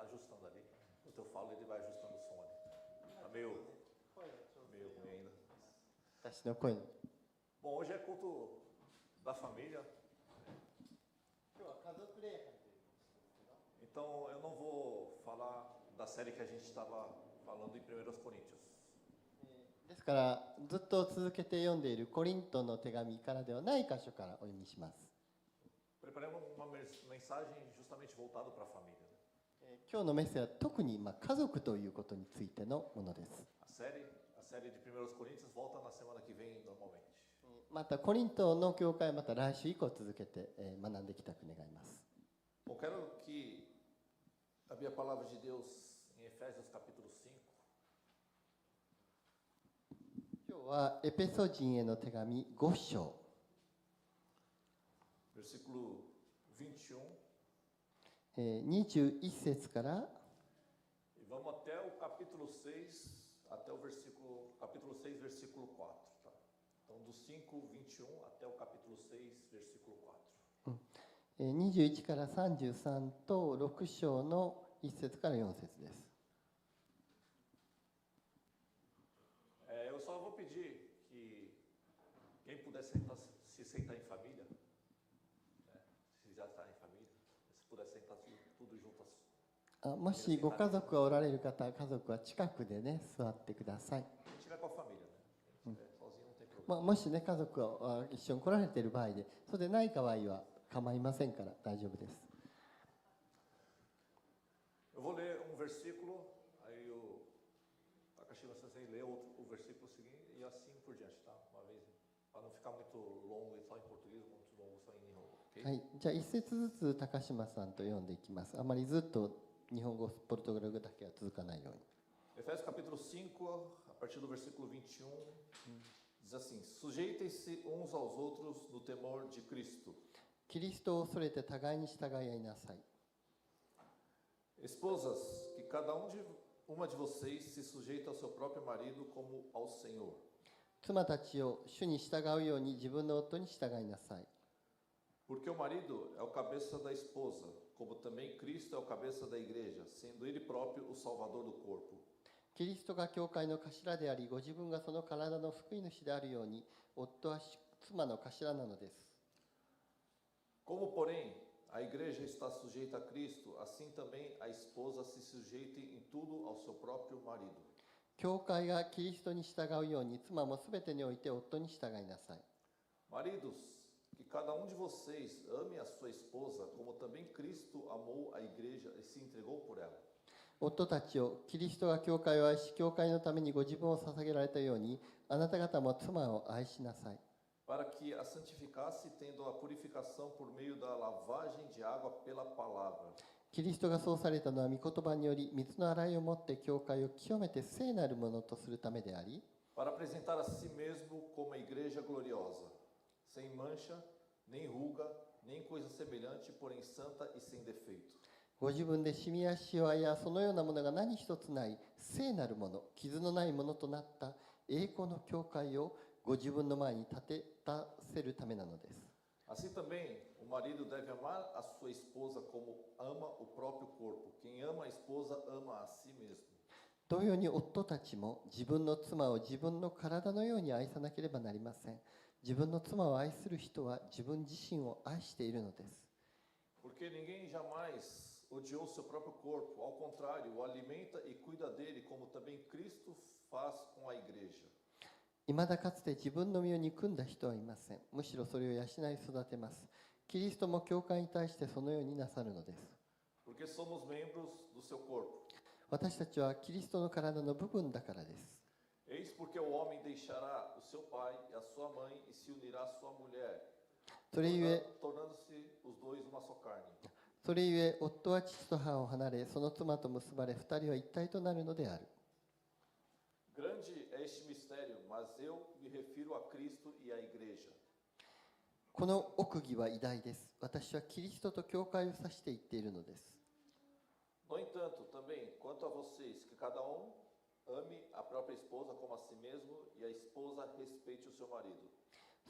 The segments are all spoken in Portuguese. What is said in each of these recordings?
tá ajustando ali. Enquanto eu falo, ele vai ajustando o som ali. Tá meio ruim ainda. 私の声。 Bom, hoje é culto da família. 今日は家族礼拝という。 Então eu não vou falar da série que a gente estava falando em 1 Coríntios. ですからずっと続けて読んでいるコリントの手紙からではない箇所からお読みします。 Preparamos uma mensagem justamente voltada para a família. 今日のメッセージは特に家族ということについてのものです。 A série de 1 Coríntios volta na semana que vem normalmente. またコリントの教会はまた来週以降続けて学んでいきたく願います。 Bom, quero que abrir a palavra de Deus em Efésios capítulo 5. 今日はエペソ人への手紙5章 Versículo 21. 21節から E vamos até o capítulo 6, até o capítulo 6, versículo 4. Tá? Então, do 5, 21 até o capítulo 6, versículo 4. 21から33と6章の1節から4節です。 Eu só vou pedir que quem puder se sentar em família, né? Se já está em família, se puder sentar tudo junto. もしご家族がおられる方、家族は近くでね座ってください。 Se tiver com a família, né? Quem estiver sozinho não tem problema. もしね家族が一緒に来られている場合で、そうでない場合は構いませんから大丈夫です。 Eu vou ler um versículo, aí o Takashima Sensei lê o versículo seguinte e assim por diante, tá? Uma vez, para não ficar muito longo só em português, muito longo só em Nihongo, ok? はい、じゃあ一節ずつ高島さんと読んでいきます。あまりずっと日本語、ポルトガル語だけは続かないように。 Efésios capítulo 5, a partir do versículo 21, diz assim: Sujeitem-se uns aos outros no temor de Cristo. キリストを恐れて互いに従い合いなさい。 Esposas, que cada uma de vocês se sujeite ao seu próprio marido como ao Senhor. 妻たちを主に従うように自分の夫に従いなさい。 Porque o marido é o cabeça da esposa, como também Cristo é o cabeça da igreja, sendo ele próprio o salvador do corpo. キリストが教会の頭であり、ご自分がその体の福音主であるように、夫は妻の頭なのです。 Como, porém, a igreja está sujeita a Cristo, assim também a esposa se sujeite em tudo ao seu próprio marido. 教会がキリストに従うように、妻もすべてにおいて夫に従いなさい。 Maridos, que cada um de vocês ame a sua esposa, como também Cristo amou a igreja e se entregou por ela. 夫たちをキリストが教会を愛し、教会のためにご自分を捧げられたように、あなた方も妻を愛しなさい。 Para que a santificasse, tendo a purificação por meio da lavagem de água pela palavra. キリストがそうされたのは御言葉により、水の洗いをもって教会を清めて聖なるものとするためであり、 Para apresentar a si mesmo como a igreja gloriosa, sem mancha, nem ruga, nem coisa semelhante, porém santa e sem defeito. ご自分でシミやシワやそのようなものが何一つない聖なるもの、傷のないものとなった栄光の教会をご自分の前に立てせるためなのです。 Assim também, o marido deve amar a sua esposa como ama o próprio corpo. Quem ama a esposa ama a si mesmo. 同様に夫たちも自分の妻を自分の体のように愛さなければなりません。自分の妻を愛する人は自分自身を愛しているのです。 Porque ninguém jamais odiou seu próprio corpo, ao contrário, o alimenta e cuida dele, como também Cristo faz com a igreja. いまだかつて自分の身を憎んだ人はいません。むしろそれを養い育てます。キリストも教会に対してそのようになさるのです。 Porque somos membros do seu corpo. 私たちはキリストの体の部分だからです。 Eis porque o homem deixará o seu pai e a sua mãe e se unirá à sua mulher, それゆえ、 tornando-se os dois uma só carne. それゆえ夫は父と母を離れ、その妻と結ばれ、二人は一体となるのである。 Grande é este mistério, mas eu me refiro a Cristo e à igreja. この奥義は偉大です。私はキリストと教会を指して言っているのです。 No entanto, também, quanto a vocês, que cada ame a própria esposa como a si mesmo e a esposa respeite o seu marido.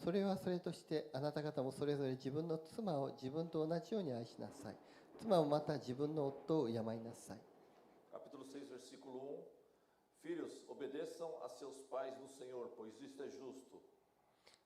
それはそれとしてあなた方もそれぞれ自分の妻を自分と同じように愛しなさい。妻もまた自分の夫を敬いなさい。 Capítulo 6, versículo 1. Filhos, obedeçam a seus pais no Senhor, pois isto é justo.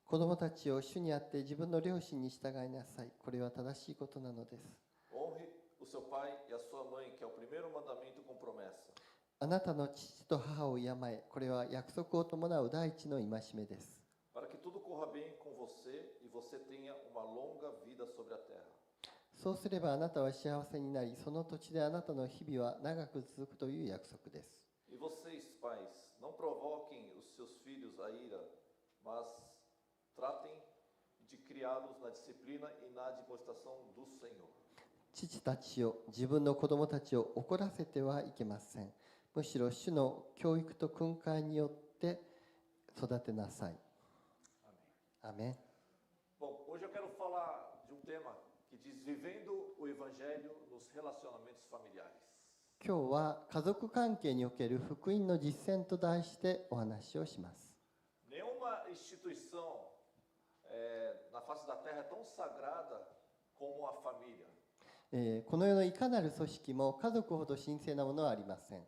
子供たちを主にあって自分の両親に従いなさい。これは正しいことなのです。 Honre o seu pai e a sua mãe, que é o primeiro mandamento com promessa. あなたの父と母を敬え。これは約束を伴う第一の戒めです。 Para que tudo corra bem com você e você tenha uma longa vida sobre a terra. そうすればあなたは幸せになり、その土地であなたの日々は長く続くという約束です。 E vocês, pais, não provoquem os seus filhos a ira, mas tratem de criá-los na disciplina e na admoestação do Senhor. 父たちよ、自分の子供たちを怒らせてはいけません。むしろ主の教育と訓戒によって育てなさい。 Amém. アメン。 Bom, hoje eu quero falar de um tema que diz vivendo o evangelho nos relacionamentos familiares. 今日は家族関係における福音の実践と題してお話をします。 Nenhuma instituição na face da terra é tão sagrada como a família. この世のいかなる組織も家族ほど神聖なものはありません。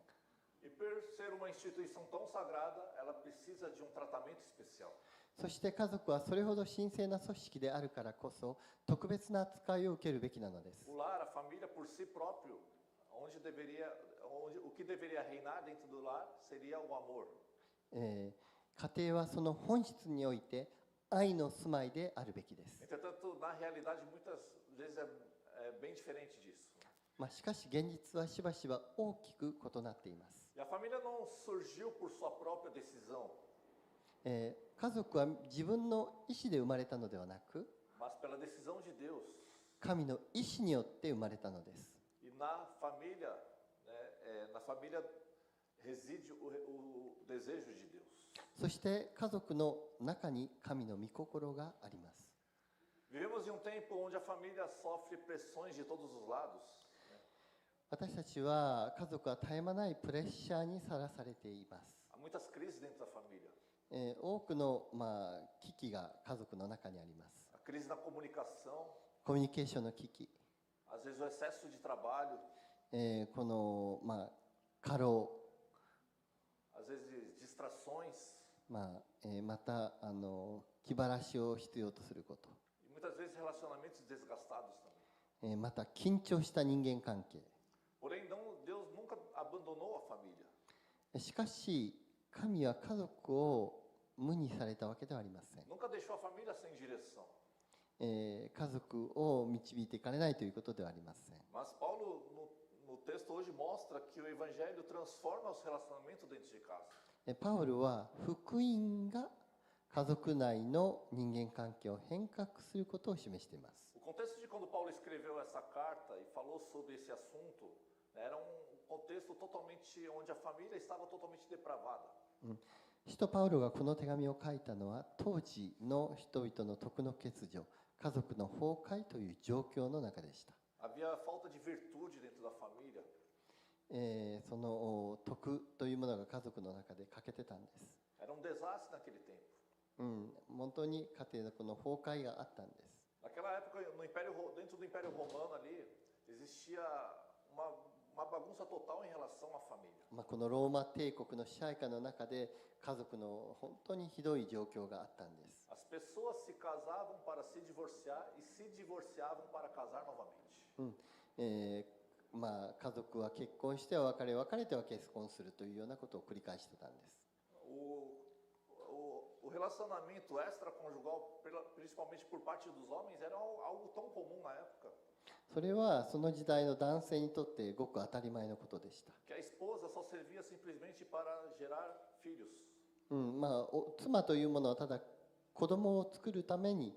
E por ser uma instituição tão sagrada, ela precisa de um tratamento especial. そして家族はそれほど神聖な組織であるからこそ特別な扱いを受けるべきなのです。 O lar, a família por si próprio, o que deveria reinar dentro do lar seria o amor. 家庭はその本質において愛の住まいであるべきです。 Entretanto, na realidade, muitas vezes é bem diferente disso. しかし現実はしばしば大きく異なっています。 E a família não surgiu por sua própria decisão, 家族は自分の意思で生まれたのではなく、 mas pela decisão de Deus. 神の意思によって生まれたのです。 E na família, na família reside o desejo de Deus. そして家族の中に神の御心があります。 Vivemos em um tempo onde a família sofre pressões de todos os lados. 私たちは家族は絶え間ないプレッシャーにさらされています。 Há muitas crises dentro da família. 多くの、危機が家族の中にあります。 A crise na comunicação, コミュニケーションの危機、 às vezes o excesso de trabalho, この、過労、 às vezes distrações また気晴らしを必要とすること、 e muitas vezes relacionamentos desgastados também. また緊張した人間関係。 Porém, Deus nunca abandonou a família. しかし神は家族を無にされたわけではありません。 Nunca deixou a família sem direção. 家族を導いていかれないということではありません。 Mas Paulo, no texto hoje, mostra que o evangelho transforma os relacionamentos dentro de casa. パウロは福音が家族内の人間関係を変革することを示しています。 O contexto de quando Paulo escreveu essa carta e falou sobre esse assunto, era um contexto totalmente onde a família estava totalmente depravada. 使徒パウロがこの手紙を書いたのは当時の人々の徳の欠如、家族の崩壊という状況の中でした。 Havia falta de virtude dentro da família. その徳というものが家族の中で欠けてたんです。 Era um desastre naquele tempo. 本当に家庭のこの崩壊があったんです。 Naquela época, dentro do Império Romano ali, existia uma bagunça total em relação à família. このローマ帝国の支配下の中で家族の本当にひどい状況があったんです。 As pessoas se casavam para se divorciar e se divorciavam para casar novamente. 家族は結婚しては別れ、別れては結婚するというようなことを繰り返してたんです。 O relacionamento extraconjugal, principalmente por parte dos homens, era algo tão comum na época. それはその時代の男性にとってごく当たり前のことでした。 Que a esposa só servia simplesmente para gerar filhos. 妻というものはただ子供を作るために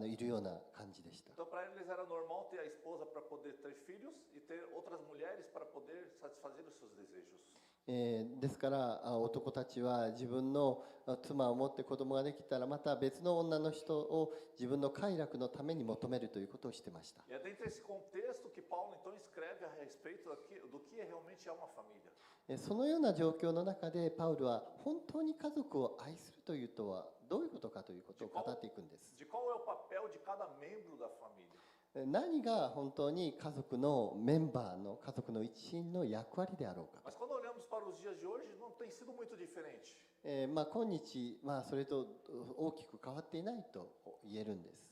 いるような感じでした。 Então, para eles era normal ter a esposa para poder ter filhos e ter outras mulheres para poder satisfazer os seus desejos. ですから男たちは自分の妻を持って子供ができたらまた別の女の人を自分の快楽のために求めるということをしてました。 E é dentro desse contexto que Paulo então escreve a respeito do que realmente é uma família. そのような状況の中でパウロは本当に家族を愛するというとはどういうことかということを語っていくんです。 De qual é o papel de cada membro da família. 何が本当に家族のメンバーの家族の一員の役割であろうか。 Mas quando olhamos para os dias de hoje, não tem sido muito diferente. 今日、それと大きく変わっていないと言えるんです。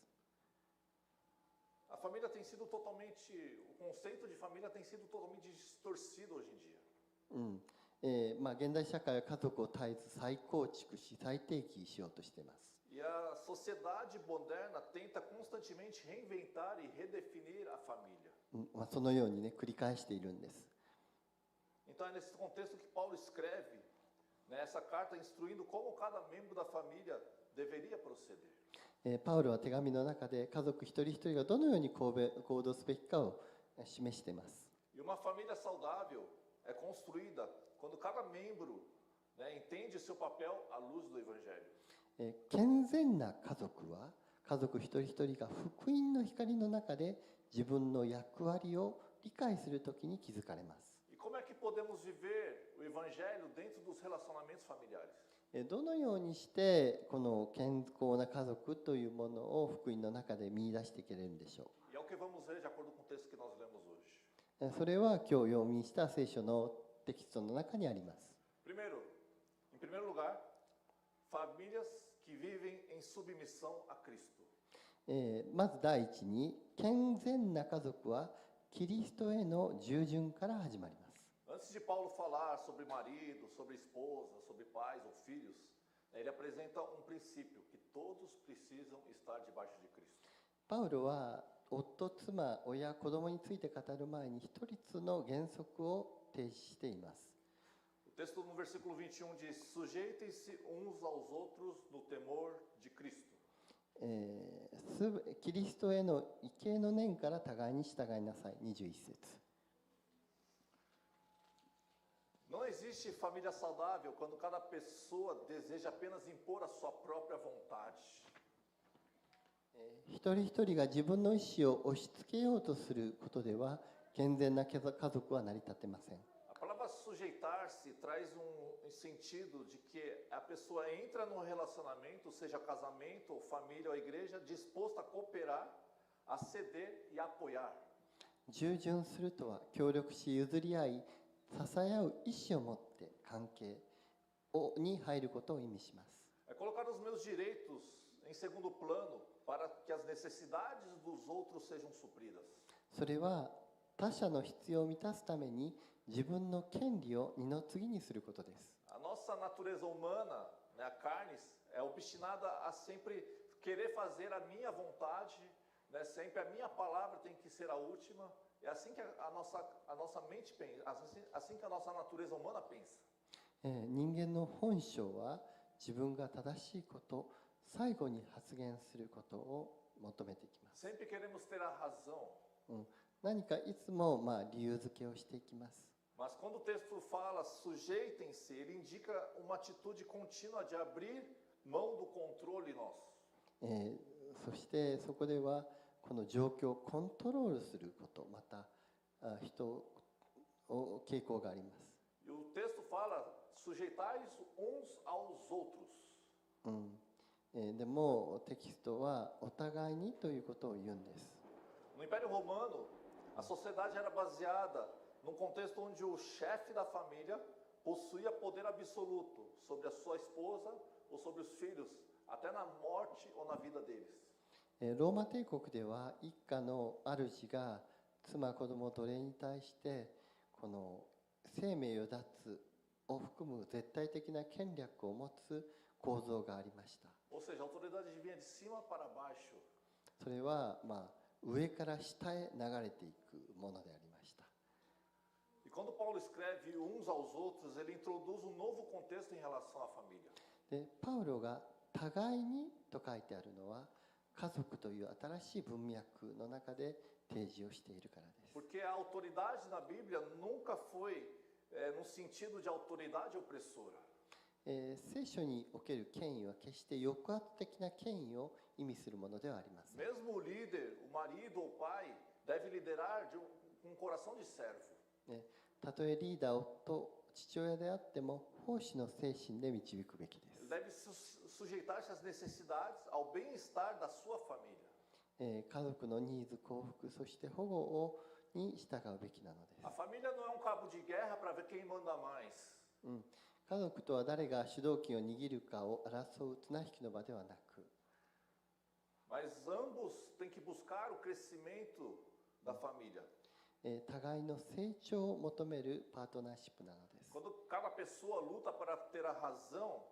A família tem sido totalmente, o conceito de família tem sido totalmente distorcido hoje em dia. 現代社会は家族を絶えず再構築し再定義しようとしています。 E a sociedade moderna tenta constantemente reinventar e redefinir a família. そのようにね繰り返しているんです。 Então é nesse contexto que Paulo escreve, né, essa carta instruindo como cada membro da família deveria proceder. パウロは手紙の中で家族一人一人がどのように行動すべきかを示しています。 E uma família saudável é construída quando cada membro, né, entende seu papel à luz do Evangelho. 健全な家族は家族一人一人が福音の光の中で自分の役割を理解するときに気づかれます。 E como é que podemos viver o Evangelho dentro dos relacionamentos familiares? どのようにしてこの健康な家族というものを福音の中で見出していけれるんでしょ E é o que vamos ver de acordo com o texto que nós lemos hoje. う。それは今日読みした聖書のテキストの中にあります。 Em primeiro lugar, famílias que vivem em submissão a Cristo. まず第一に健全な家族はキリストへの従順から始まります。 Antes de Paulo falar sobre marido, sobre esposa, sobre pais ou filhos, né, ele apresenta um princípio que todos precisam estar debaixo de Cristo. パウロは夫、妻、親、子供について語る前に一つの原則を提示しています。 O texto no versículo 21 diz: Sujeitem-se uns aos outros no temor de Cristo. キリストへの畏敬の念から互いに従いなさい。21節。 Não existe família saudável quando cada pessoa deseja apenas impor a sua própria vontade. 一人一人が自分の意思を押し付けようとすることでは健全な家族は成り立てません。 A palavra sujeitar-se traz sentido de que a pessoa entra num relacionamento, seja casamento, ou família ou igreja, disposta a cooperar, a ceder e a apoiar. 従順するとは協力し譲り合い支え合う意思を持って関係に入ることを意味します。 É colocar os meus direitos em segundo plano para que as necessidades dos outros sejam supridas. それは他者の必要を満たすために自分の権利を二の次にすることです。 A nossa natureza humana, né, a carne, é obstinada a sempre querer fazer a minha vontade, né, sempre a minha palavra tem que ser a última. É assim que a nossa mente pensa, assim que a nossa natureza humana pensa. 人間の本性は自分が正しいこと、最後に発言することを求めていきます。 Sempre queremos ter a razão. 何かいつも理由付けをしていきます。 Mas quando o texto fala sujeitem-se, ele indica uma atitude contínua de abrir mão do controle nosso. そしてそこではこの状況をコントロールすること、また人を傾向があります。 E o texto fala sujeitai-vos uns aos outros. でもテキストはお互いにということを言うんです。 No Império Romano, a sociedade era baseada num contexto onde o chefe da família possuía poder absoluto sobre a sua esposa ou sobre os filhos, até na morte ou na vida deles. ローマ帝国では一家の主が妻子供奴隷に対してこの生命を断つを含む絶対的な権力を持つ構造がありました。 Ou seja, a autoridade vinha de cima para baixo. それは上から下へ流れていくものでありました。 E quando Paulo escreve uns aos outros, ele introduz um novo contexto em relação à família. で、パウロが互いにと書いてあるのは家族という新しい文脈の中で提示をしているからです。 Porque a autoridade na Bíblia nunca foi no sentido de autoridade opressora. 聖書における権威は決して抑圧的な権威を意味するものではありません。 Mesmo o líder, o marido ou o pai, deve liderar com um coração de servo. たとえリーダー、夫、父親であっても奉仕の精神で導くべきです。 Ele deve sujeitar-se às necessidades, ao bem-estar da sua família. 家族のニーズ、幸福、そして保護をに従うべきなのです。 A família não é um cabo de guerra para ver quem manda mais. 家族とは誰が主導権を握るかを争う綱引きの場ではなく、 Mas ambos têm que buscar o crescimento da família. 互いの成長を求めるパートナーシップなのです。 Quando cada pessoa luta para ter a razão,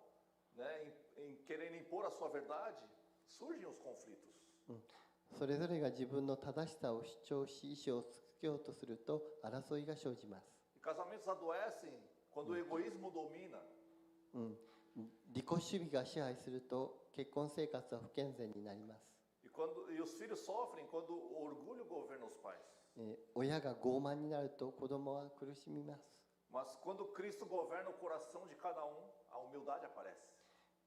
né, em querer impor a sua verdade, surgem os conflitos. それぞれが自分の正しさを主張し、意思をつけようとすると争いが生じます。 E casamentos adoecem quando o egoísmo domina. 自己主義が支配すると結婚生活は不健全になります。 E os filhos sofrem quando o orgulho governa os pais. 親が傲慢になると子供は苦しみます。 Mas quando Cristo governa o coração de cada um, a humildade aparece.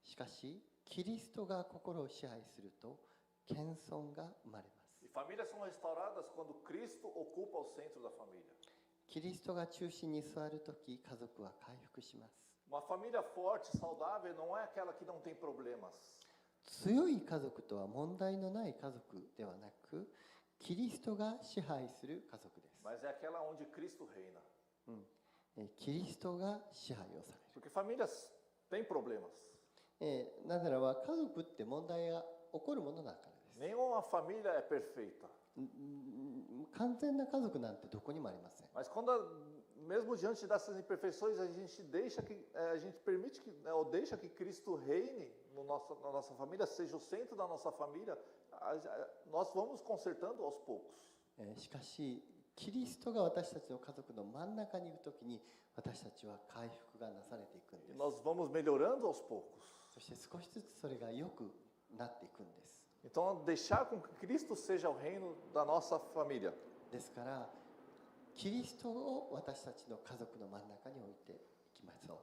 しかし、キリストが心を支配すると謙遜が生まれます。 E famílias são restauradas quando Cristo ocupa o centro da família. キリストが中心に座るとき、家族は回復します。 Uma família forte, saudável, não é aquela que não tem problemas. 強い家族とは問題のない家族ではなく、キリストが支配する家族です。 Mas é aquela onde Cristo reina. キリストが支配をされ Porque famílias têm problemas. る。なぜならば家族って問題が起こるものだからです。 Nenhuma família é perfeita. 完全な家族なんてどこにもありません。 Mas mesmo diante dessas imperfeições, a gente deixa que, a gente permite que, ou deixa que Cristo reine na nossa família, seja o centro da nossa família, nós vamos consertando aos poucos. しかし、キリストが私たちの家族の真ん中にいるときに、私たちは回復がなされていくんで E す。 nós vamos melhorando aos poucos. そして少しずつそれが良くなっていくんです。 Então, deixar com que Cristo seja o reino da nossa família. ですから、キリストを私たちの家族の真ん中に置いていきましょう。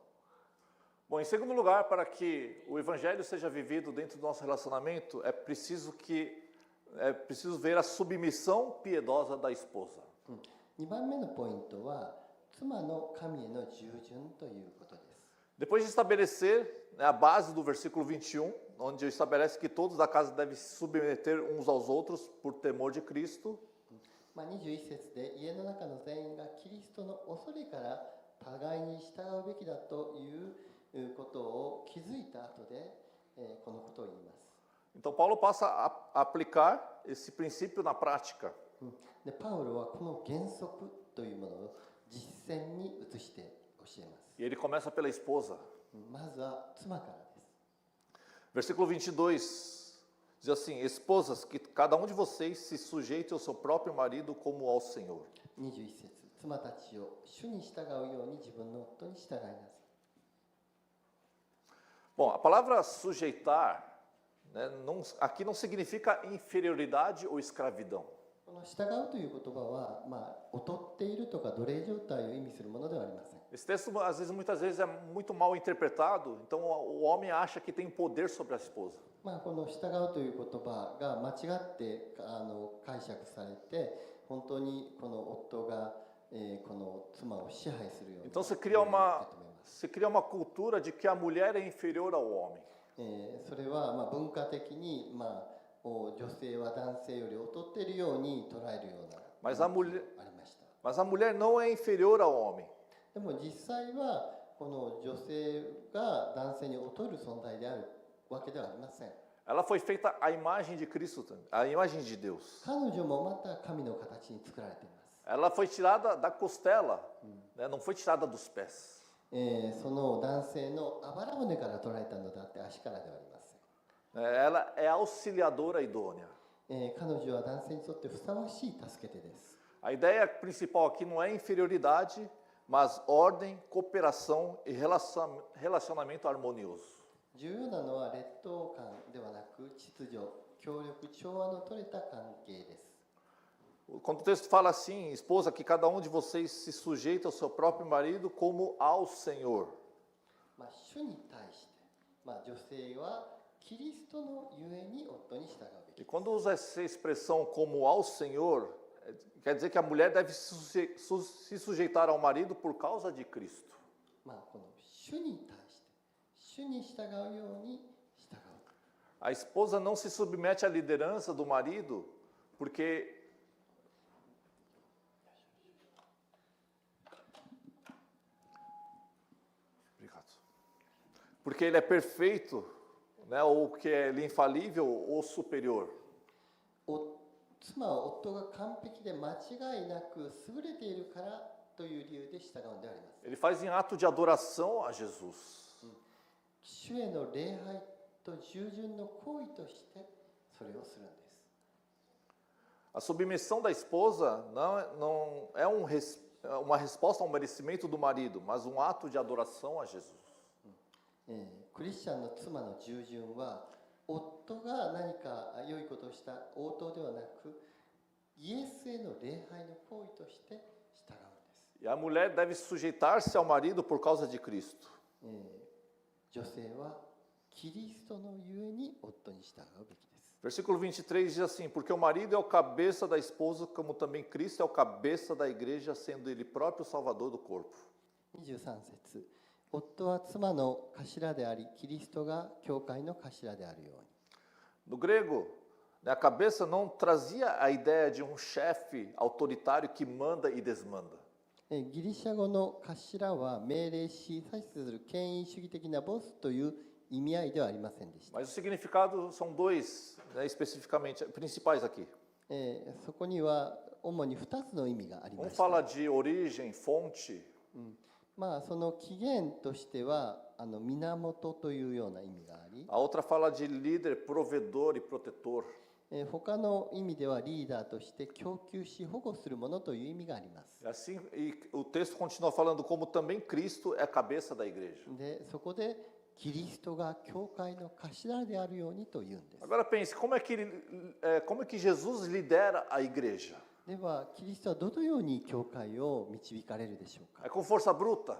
Bom, em segundo lugar, para que o evangelho seja vivido dentro do nosso relacionamento, é preciso ver a submissão piedosa da esposa. 2番目のポイントは、妻の神への従順ということです。 Depois de estabelecer, né, a base do versículo 21, onde estabelece que todos da casa devem se submeter uns aos outros por temor de Cristo, 21節で家の中の全員がキリストの恐れから互いに従うべきだということを気づいた後で、このことを言います。 então Paulo passa a aplicar esse princípio na prática. でパウロはこの原則というものを実践に移して教えます。 E ele começa pela esposa. まずは妻からです。 Versículo 22 diz assim: Esposas, que cada um de vocês se sujeite ao seu próprio marido como ao Senhor. 21節、妻たちを主に従うように自分の夫に従いなさい。 Bom, a palavra sujeitar, né, aqui não significa inferioridade ou escravidão. この従うという言葉は、劣っているとか奴隷状態を意味するものではありません。 Esse texto, muitas vezes, é muito mal interpretado, então o homem acha que tem poder sobre a esposa. この従うという言葉が間違って解釈されて、本当にこの夫が、この妻を支配するように Então 受け止めます。 se cria uma cultura de que a mulher é inferior ao homem. それは文化的に、女性は男性より劣っているように捉えるような Mas a mulher, ありました。 mas a mulher não é inferior ao homem. でも実際はこの女性が男性に劣る存在であるわけではありません。 Ela foi feita à imagem de Cristo, à imagem de Deus. 彼女もまた神の形に作られています。 Ela foi tirada da costela, né, não foi tirada dos pés. その男性のあばら骨から取られたのであって足からではありません。 Ela é auxiliadora idônea. 彼女は男性にとってふさわしい助け手です。 A ideia principal aqui não é inferioridade, mas ordem, cooperação e relacionamento harmonioso. 重要なのは劣等感ではなく秩序、協力、調和の取れた関係です。 Quando o texto fala assim, esposa, que cada um de vocês se sujeita ao seu próprio marido como ao Senhor. 主に対して、女性はキリストのゆえに夫に従うべきで E す。 quando usa essa expressão como ao Senhor, quer dizer que a mulher deve se sujeitar ao marido por causa de Cristo. この主に対して、主に従うように従う。A esposa não se submete à liderança do marido porque ele é perfeito, né, ou que ele é infalível ou superior. 妻は夫が完璧で間違いなく優れているからという理由で従うんであります。 Ele faz em ato de adoração a Jesus. 主への礼拝と従順の行為としてそれをするんです。 A submissão da esposa não é uma resposta ao merecimento do marido, mas um ato de adoração a Jesus. クリスチャンの妻の従順は夫が何か良いことをした応答ではなくイエスへの礼拝の行為として従うんです。 E a mulher deve sujeitar-se ao marido por causa de Cristo. 女性はキリストのゆえに夫に従うべきです。 Versículo 23 diz assim: porque o marido é o cabeça da esposa, como também Cristo é o cabeça da igreja, sendo ele próprio o salvador do corpo. 23節、夫は妻の頭であり、キリストが教会の頭であるように。 No grego, a cabeça não trazia a ideia de um chefe autoritário que manda e desmanda. ギリシャ語の頭は命令し、指図する権威主義的なボスという意味合いではありませんでした。 Mas o significado são dois, né, especificamente, principais aqui. そこには主に2つの意味がありま Um した。 fala de origem, fonte, まあその起源としては源というような意味があり、 a outra fala de líder, provedor e protetor. 他の意味ではリーダーとして供給し保護するものという意味があります。 Assim, e o texto continua falando como também Cristo é a cabeça da igreja. で、そこでキリストが教会の頭であるようにというんです。 Agora pense, como é que Jesus lidera a igreja? では、キリストはどのように教会を導かれるでしょうか。 É com força bruta?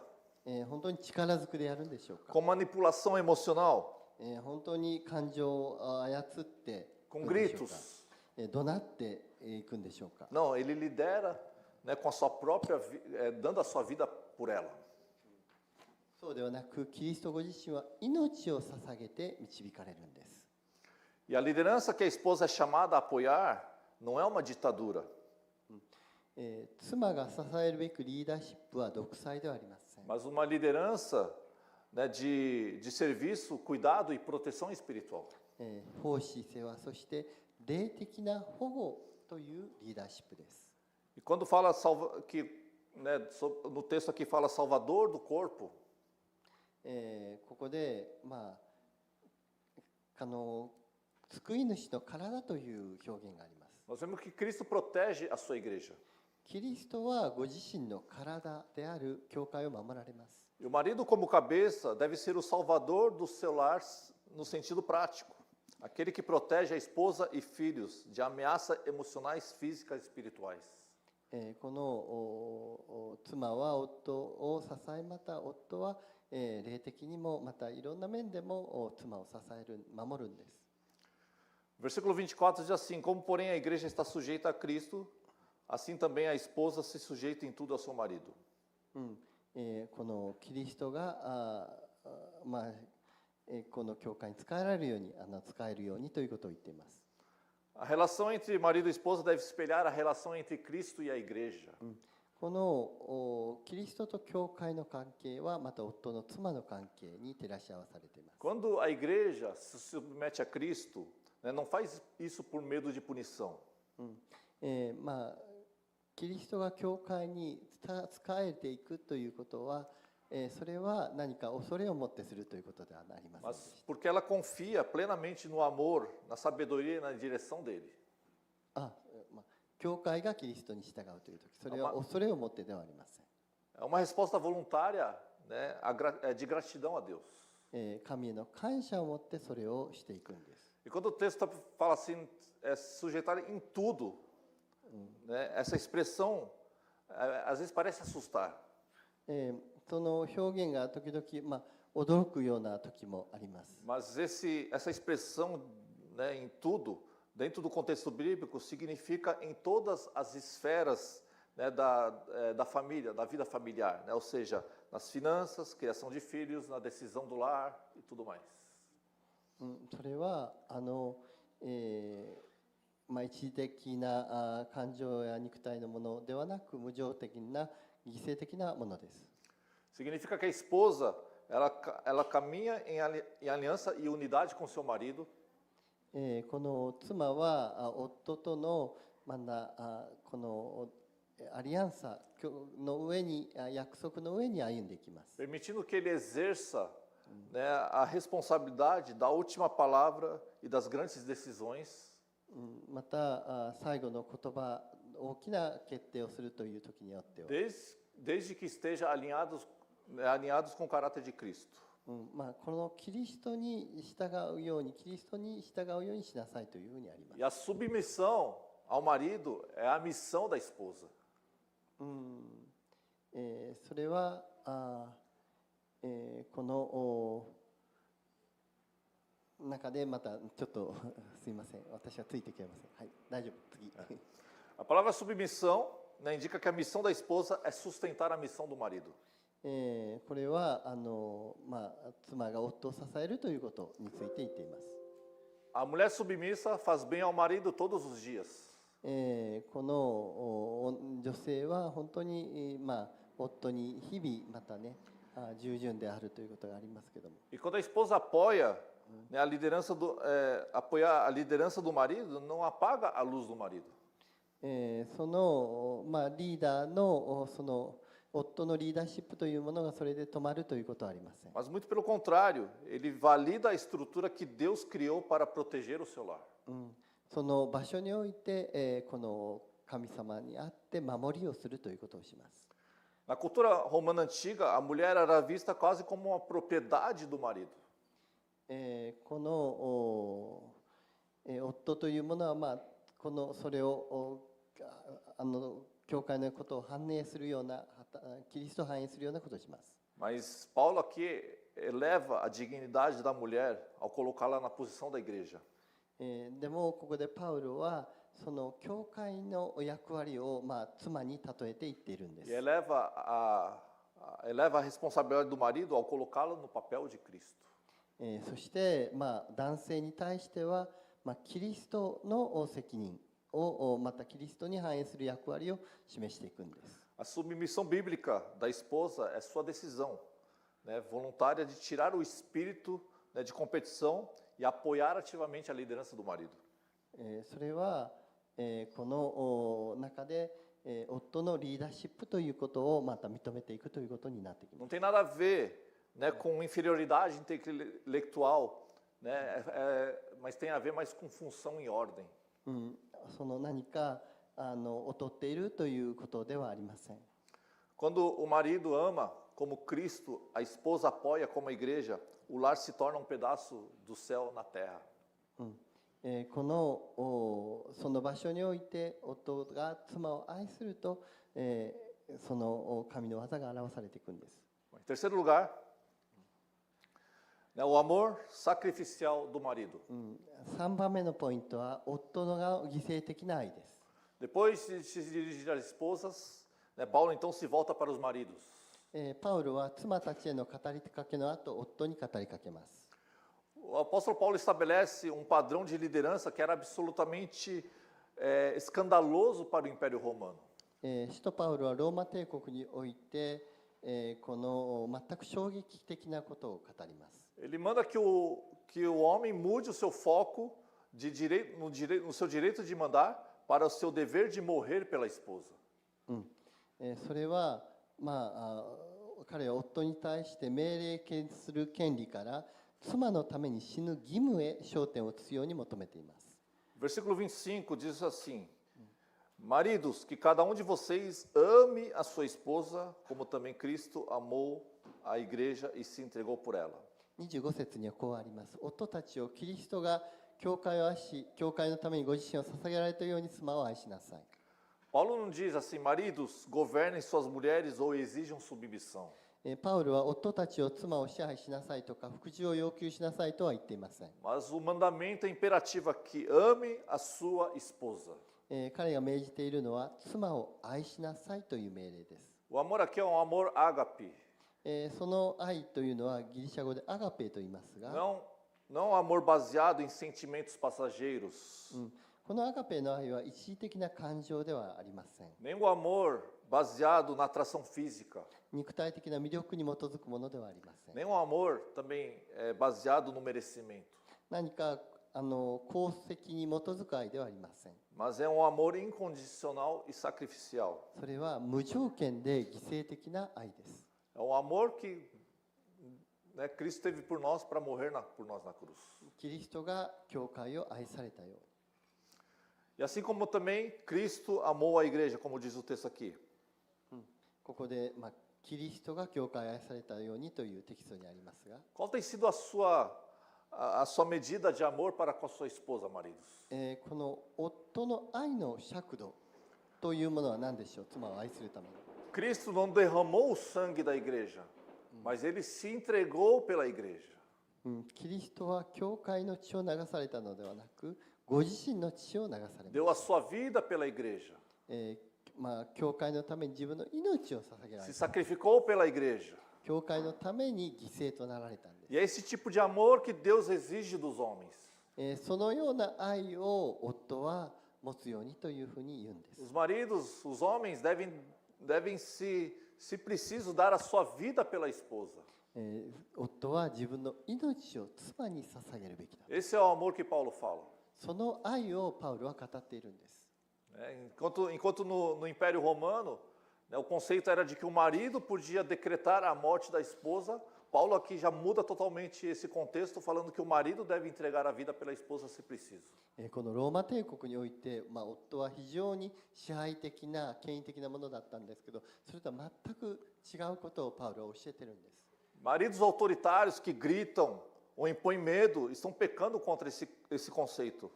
本当に力ずくでやるんでしょうか。 Com manipulação emocional? 本当に感情を操ってい Com くんでしょうか。 gritos? 怒鳴っていくんでしょうか。 Não, ele lidera, né, com a sua própria dando a sua vida por ela. そうではなく、キリストご自身は命を捧げて導かれるんです。 E a liderança que a esposa é chamada a apoiar não é uma ditadura. 妻が支えるべくリーダーシップは独裁ではありません。 Mas uma liderança, né, de serviço, cuidado e proteção espiritual. 奉仕、世話、そして霊的な保護というリーダーシップです。 E quando fala né, no texto aqui fala Salvador do corpo, ここで、救い主の体という表現があります。 nós vemos que Cristo protege a sua igreja. キリストはご自身の体である教会を守られます。 E o marido, como cabeça, deve ser o salvador do seu lar no sentido prático. Aquele que protege a esposa e filhos de ameaças emocionais, físicas e espirituais. この妻は夫を支え、また夫は霊的にもまたいろんな面でも妻を支える、守るんです。 Versículo 24 diz assim: como porém a igreja está sujeita a Cristo, assim também a esposa se sujeita em tudo ao seu marido. このキリストがこの教会に使えられるように使えるようにということを言っています。 A relação entre marido e esposa deve espelhar a relação entre Cristo e a igreja. このキリストと教会の関係はまた夫の妻の関係に照らし合わされています。 Quando a igreja se submete a Cristo, né, não faz isso por medo de punição. キリストが教会に仕えていくということは、それは何か恐れを持ってするということではありませんで Mas した。 porque ela confia plenamente no amor, na sabedoria e na direção dele. 教会がキリストに従うというとき、それは恐れを持ってではありません。 É uma resposta voluntária, né, de gratidão a Deus. 神への感謝を持ってそれをしていくんです。 E quando o texto fala assim, sujeitar em tudo, né, essa expressão às vezes parece assustar. その表現が時々、驚くような時もあります。 Mas essa expressão, né, em tudo, dentro do contexto bíblico, significa em todas as esferas, né, da família, da vida familiar, né? Ou seja, nas finanças, criação de filhos, na decisão do lar e tudo mais. それは一時的な感情や肉体のものではなく、無常的な犠牲的なものです。Significa que a esposa, ela caminha em aliança e unidade com seu marido. この妻は夫とのこのアリアンサの上に、約束の上に歩んでいきます。Permitindo que ele exerça, né, a responsabilidade da última palavra e das grandes decisões. また最後の言葉、大きな決定をするという時によっては、desde que esteja alinhados com o caráter de Cristo. このキリストに従うようにしなさいというふうにあります。E a submissão ao marido é a missão da esposa. それはこの中でまたちょっとすいません、私はついていけません。はい、大丈夫。次。A palavra submissão, né, indica que a missão da esposa é sustentar a missão do marido. これは妻が夫を支えるということについて言っています。A mulher submissa faz bem ao marido todos os dias. この女性は本当に夫に日々またね従順であるということがありますけども。E quando a esposa apoia, né, apoiar a liderança do marido, não apaga a luz do marido. そのリーダーのその夫のリーダーシップというものがそれで止まるということはありません。Mas muito pelo contrário, ele valida a estrutura que Deus criou para proteger o seu lar. その場所において、この神様にあって守りをするということをします。Na cultura romana antiga, a mulher era vista quase como uma propriedade do marido. この夫というものはそれを教会のことを反映するような、キリストを反映するようなことをします。Mas Paulo aqui eleva a dignidade da mulher ao colocá-la na posição da igreja. でもここでパウロはその教会の役割を妻に例えて言っているんです。E eleva a responsabilidade do marido ao colocá-la no papel de Cristo. そして男性に対してはキリストの責任をまたキリストに反映する役割を示していくんです。A submissão bíblica da esposa é sua decisão, né, voluntária de tirar o espírito, né, de competição e apoiar ativamente a liderança do marido. それはこの中で夫のリーダーシップということをまた認めていくということになってきます。Não tem nada a ver, né, com inferioridade intelectual, né, mas tem a ver mais com função e ordem. その何か劣っているということではありません。Quando o marido ama como Cristo, a esposa apoia como a igreja, o lar se torna um pedaço do céu na terra. その場所において夫が妻を愛すると、その神の技が表されていくんです。Em terceiro lugar, né, o amor sacrificial do marido. 3番目のポイントは夫の犠牲的な愛です。Depois de se dirigir às esposas, né, Paulo então se volta para os maridos. パウロは妻たちへの語りかけの後、夫に語りかけます。O apóstolo Paulo estabelece um padrão de liderança que era absolutamente escandaloso para o Império Romano. 使徒パウロはローマ帝国において、この全く衝撃的なことを語ります。Ele manda que o homem mude o seu foco no seu direito de mandar para o seu dever de morrer pela esposa. それは彼は夫に対して命令する権利から妻のために死ぬ義務へ焦点を移すように求めています。Versículo 25 diz assim: Maridos, que cada um de vocês ame a sua esposa, como também Cristo amou a igreja e se entregou por ela. 25節にはこうあります。夫たちをキリストが教会を愛し、教会のためにご自身を捧げられたように妻を愛しなさい。Paulo não diz assim: Maridos, governem suas mulheres ou exijam submissão. パウロは夫たちを妻を支配しなさいとか服従を要求しなさいとは言っていません。Mas o mandamento é imperativo aqui: ame a sua esposa. 彼が命じているのは妻を愛しなさいという命令です。O amor aqui é um amor ágape. その愛というのはギリシャ語でアガペと言いますが、não amor baseado em sentimentos passageiros, このアガペの愛は一時的な感情ではありません。 nem o amor baseado na atração física, 肉体的な魅力に基づくものではありません。 nem o amor também baseado no merecimento, 何か功績に基づく愛ではありません。 mas é um amor incondicional e sacrificial. それは無条件で犠牲的な愛です。 É um amor que Cristo teve por nós para morrer por nós na cruz. キリストが教会を愛されたように。 E assim como também Cristo amou a igreja, como diz o texto aqui. ここで、キリストが教会を愛されたようにというテキストにありますが、 Qual tem sido a sua medida de amor para com a sua esposa, maridos? この夫の愛の尺度というものは何でしょう。妻を愛するために。 Cristo não derramou o sangue da igreja, mas ele se entregou pela igreja. キリストは教会の血を流されたのではなく、ご自身の血を流されました。 Deu a sua vida pela igreja. 教会のために自分の命を捧げられ Se た。 sacrificou pela igreja. 教会のために犠牲となられたんで E é esse tipo de amor que Deus exige dos homens. す。そのような愛を夫は持つようにというふうに言うんです。 Os maridos, os homens devem se preciso, dar a sua vida pela esposa. 夫は自分の命を妻に捧げるべきだ。 Esse é o amor que Paulo fala. その愛をパウロは語っているんです。 Enquanto no Império Romano, o conceito era de que o marido podia decretar a morte da esposa, Paulo aqui já muda totalmente esse contexto, falando que o marido deve entregar a vida pela esposa se preciso. このローマ帝国において、夫は非常に支配的な権威的なものだったんですけど、それとは全く違うことをパウロは教えてるんです。 Maridos autoritários que gritam ou impõem medo estão pecando contra esse conceito.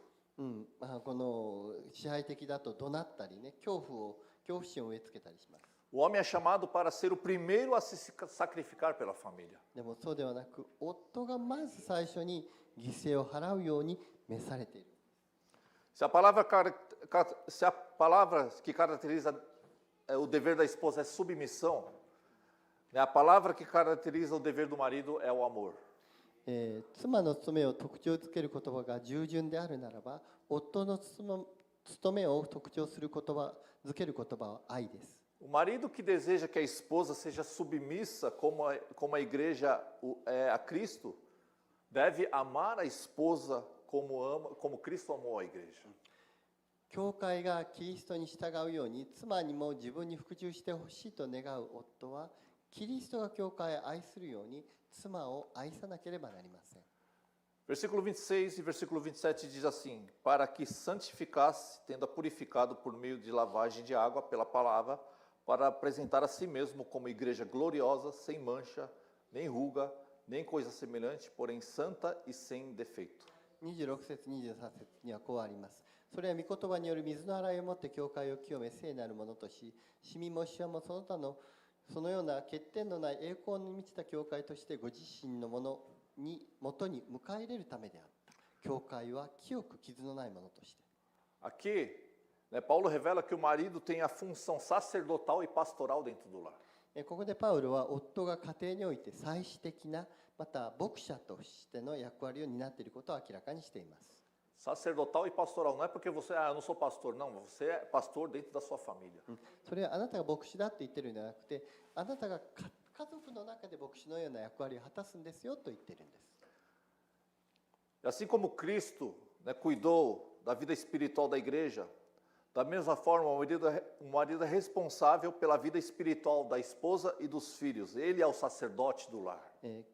この支配的だと怒鳴ったりね、恐怖心を植え付けたりします。 O homem é chamado para ser o primeiro a se sacrificar pela família. でもそうではなく、夫がまず最初に犠牲を払うように召されている。 Se a palavra que caracteriza o dever da esposa é submissão, a palavra que caracteriza o dever do marido é o amor. 妻の務めを特徴づける言葉が従順であるならば、夫の務めを特徴する言葉づける言葉は愛です。 O marido que deseja que a esposa seja submissa como a igreja é a Cristo, deve amar a esposa como Cristo amou a igreja. 教会がキリストに従うように、妻にも自分に服従してほしいと願う夫は、キリストが教会を愛するように妻を愛さなければなりません。 Versículo 26 e versículo 27 diz assim: Para que santificasse, tendo purificado por meio de lavagem de água pela palavra, para apresentar a si mesmo como igreja gloriosa, sem mancha, nem ruga, nem coisa semelhante, porém santa e sem defeito. 26節23節にはこうあります。それは御言葉による水の洗いをもって教会を清め聖なるものとし、シミもシワもその他のそのような欠点のない栄光に満ちた教会としてご自身のものに元に迎え入れるためであった。教会は清く傷のないものとして。 Aqui, Paulo revela que o marido tem a função sacerdotal e pastoral dentro do lar. ここでパウロは夫が家庭において祭司的なまた牧者としての役割を担っていることを明らかにしています。 Sacerdotal e pastoral, não é porque você, eu não sou pastor, não, você é pastor dentro da sua família. それはあなたが牧師だと言ってるんじゃなくて、あなたが家族の中で牧師のような役割を果たすんですよと言ってるんです。 E assim como Cristo cuidou da vida espiritual da igreja, da mesma forma o marido é responsável pela vida espiritual da esposa e dos filhos. Ele é o sacerdote do lar.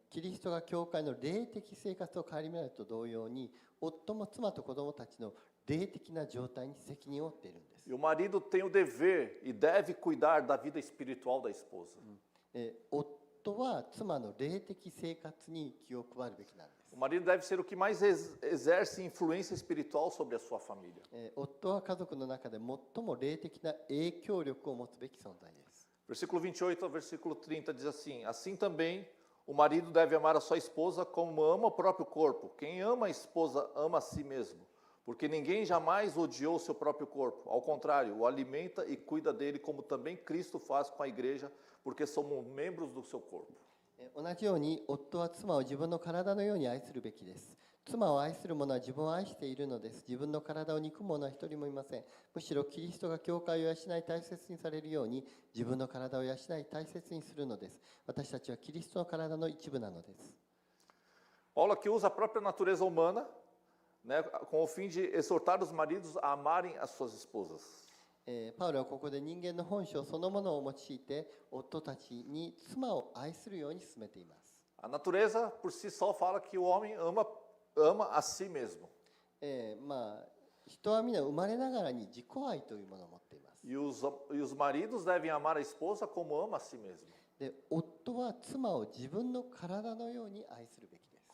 キリストが教会の霊的生活を顧みると同様に、夫も妻と子供たちの霊的な状態に責任を負っているんです。 E o marido tem o dever e deve cuidar da vida espiritual da esposa. 夫は妻の霊的生活に気を配るべきなんです。 O marido deve ser o que mais exerce influência espiritual sobre a sua família. 夫は家族の中で最も霊的な影響力を持つべき存在です。 Versículo 28 ao versículo 30 diz assim: Assim também o marido deve amar a sua esposa como ama o próprio corpo. Quem ama a esposa ama a si mesmo, porque ninguém jamais odiou o seu próprio corpo. Ao contrário, o alimenta e cuida dele, como também Cristo faz com a igreja, porque somos membros do seu corpo. 同じように夫は妻を自分の体のように愛するべきです。妻を愛する者は自分を愛しているのです。自分の体を憎む者は一人もいません。むしろキリストが教会を養い大切にされるように、自分の体を養い大切にするのです。私たちはキリストの体の一部なのです。Paulo aqui usa a própria natureza humana, né, com o fim de exortar os maridos a amarem as suas esposas. パウロはここで人間の本性そのものを用いて、夫たちに妻を愛するように進めています。A natureza por si só fala que o homem ama a si mesmo. 人は皆生まれながらに自己愛というものを持っています。E os maridos devem amar a esposa como ama a si mesmo. で、夫は妻を自分の体のように愛するべきです。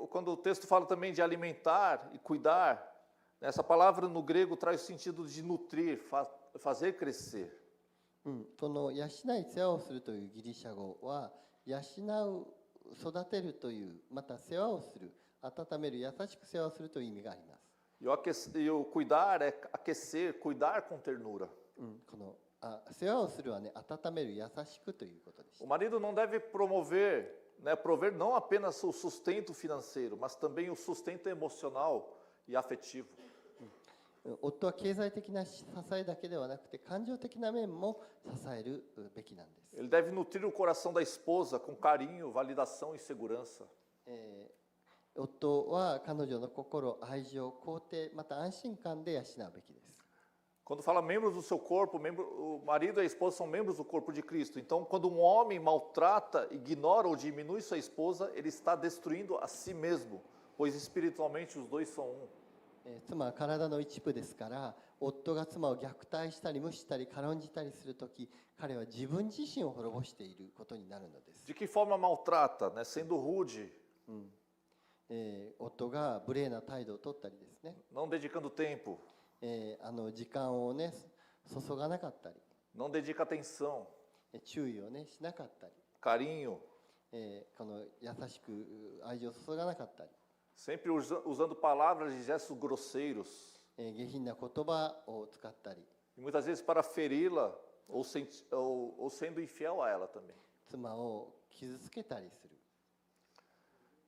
Quando o texto fala também de alimentar e cuidar, essa palavra no grego traz o sentido de nutrir, fazer crescer. その養い世話をするというギリシャ語は養う、育てるという、また世話をする、温める、優しく世話をするという意味があります。E o cuidar é aquecer, cuidar com ternura. この世話をするはね、温める、優しくということです。O marido não deve prover não apenas o sustento financeiro, mas também o sustento emocional e afetivo. 夫は経済的な支えだけではなくて感情的な面も支えるべきなんです。Ele deve nutrir o coração da esposa com carinho, validação e segurança. 夫は彼女の心、愛情、肯定、また安心感で養うべきです。Quando fala membros do seu corpo, o marido e a esposa são membros do corpo de Cristo. Então, quando um homem maltrata, ignora ou diminui sua esposa, ele está destruindo a si mesmo, pois espiritualmente os dois são um. 妻は体の一部ですから、夫が妻を虐待したり無視したり軽んじたりするとき、彼は自分自身を滅ぼしていることになるのです。De que forma maltrata, né? Sendo rude. 夫が無礼な態度を取ったりですね。Não dedicando tempo. 時間をね注がなかったり。Não dedica atenção. 注意をねしなかったり。Carinho. この優しく愛情を注がなかったり。Sempre usando palavras e gestos grosseiros. 下品な言葉を使ったり。E muitas vezes para feri-la ou sendo infiel a ela também. 妻を傷つけたりする。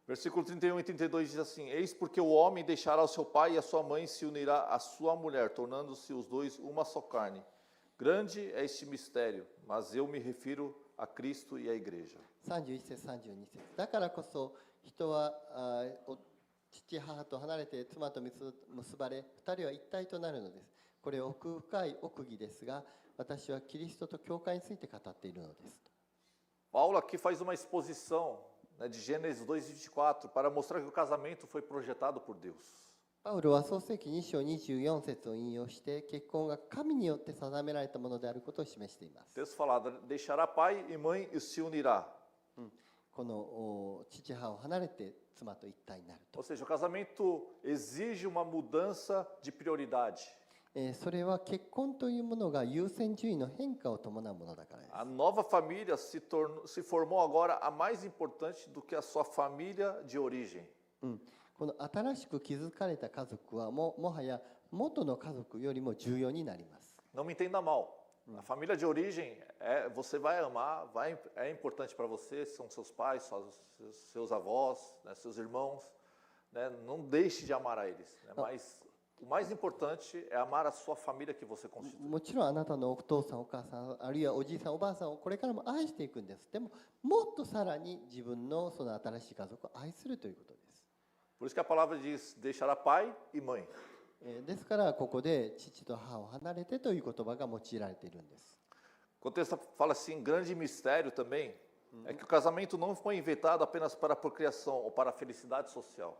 Versículo 31 e 32 diz assim: Eis porque o homem deixará o seu pai e a sua mãe e se unirá à sua mulher, tornando-se os dois uma só carne. Grande é este mistério, mas eu me refiro a Cristo e à igreja. 31節32節だからこそ人は父母と離れて妻と結ばれ二人は一体となるのです。これは奥深い奥義ですが、私はキリストと教会について語っているのです。Paulo aqui faz uma exposição de Gênesis 2:24 para mostrar que o casamento foi projetado por Deus. パウロは創世記2章24節を引用して結婚が神によって定められたものであることを示しています。O texto fala: deixará pai e mãe e se unirá. この父母を離れて妻と一体になると。Ou seja, o casamento exige uma mudança de prioridade. それは結婚というものが優先順位の変化を伴うものだからです。A nova família se formou agora a mais importante do que a sua família de origem. この新しく築かれた家族はもはや元の家族よりも重要になります。Não me entenda mal. A família de origem você vai amar, é importante para você, são seus pais, seus avós, né, seus irmãos. Né, não deixe de amar a eles. Né, mas o mais importante é amar a sua família que você constitui. もちろんあなたのお父さんお母さんあるいはおじいさんおばあさんをこれからも愛していくんです。でももっとさらに自分のその新しい家族を愛するということです。Por isso que a palavra diz: deixará pai e mãe. ですからここで父と母を離れてという言葉が用いられているんです。O texto fala assim, grande mistério também, é que o casamento não foi inventado apenas para a procriação ou para a felicidade social.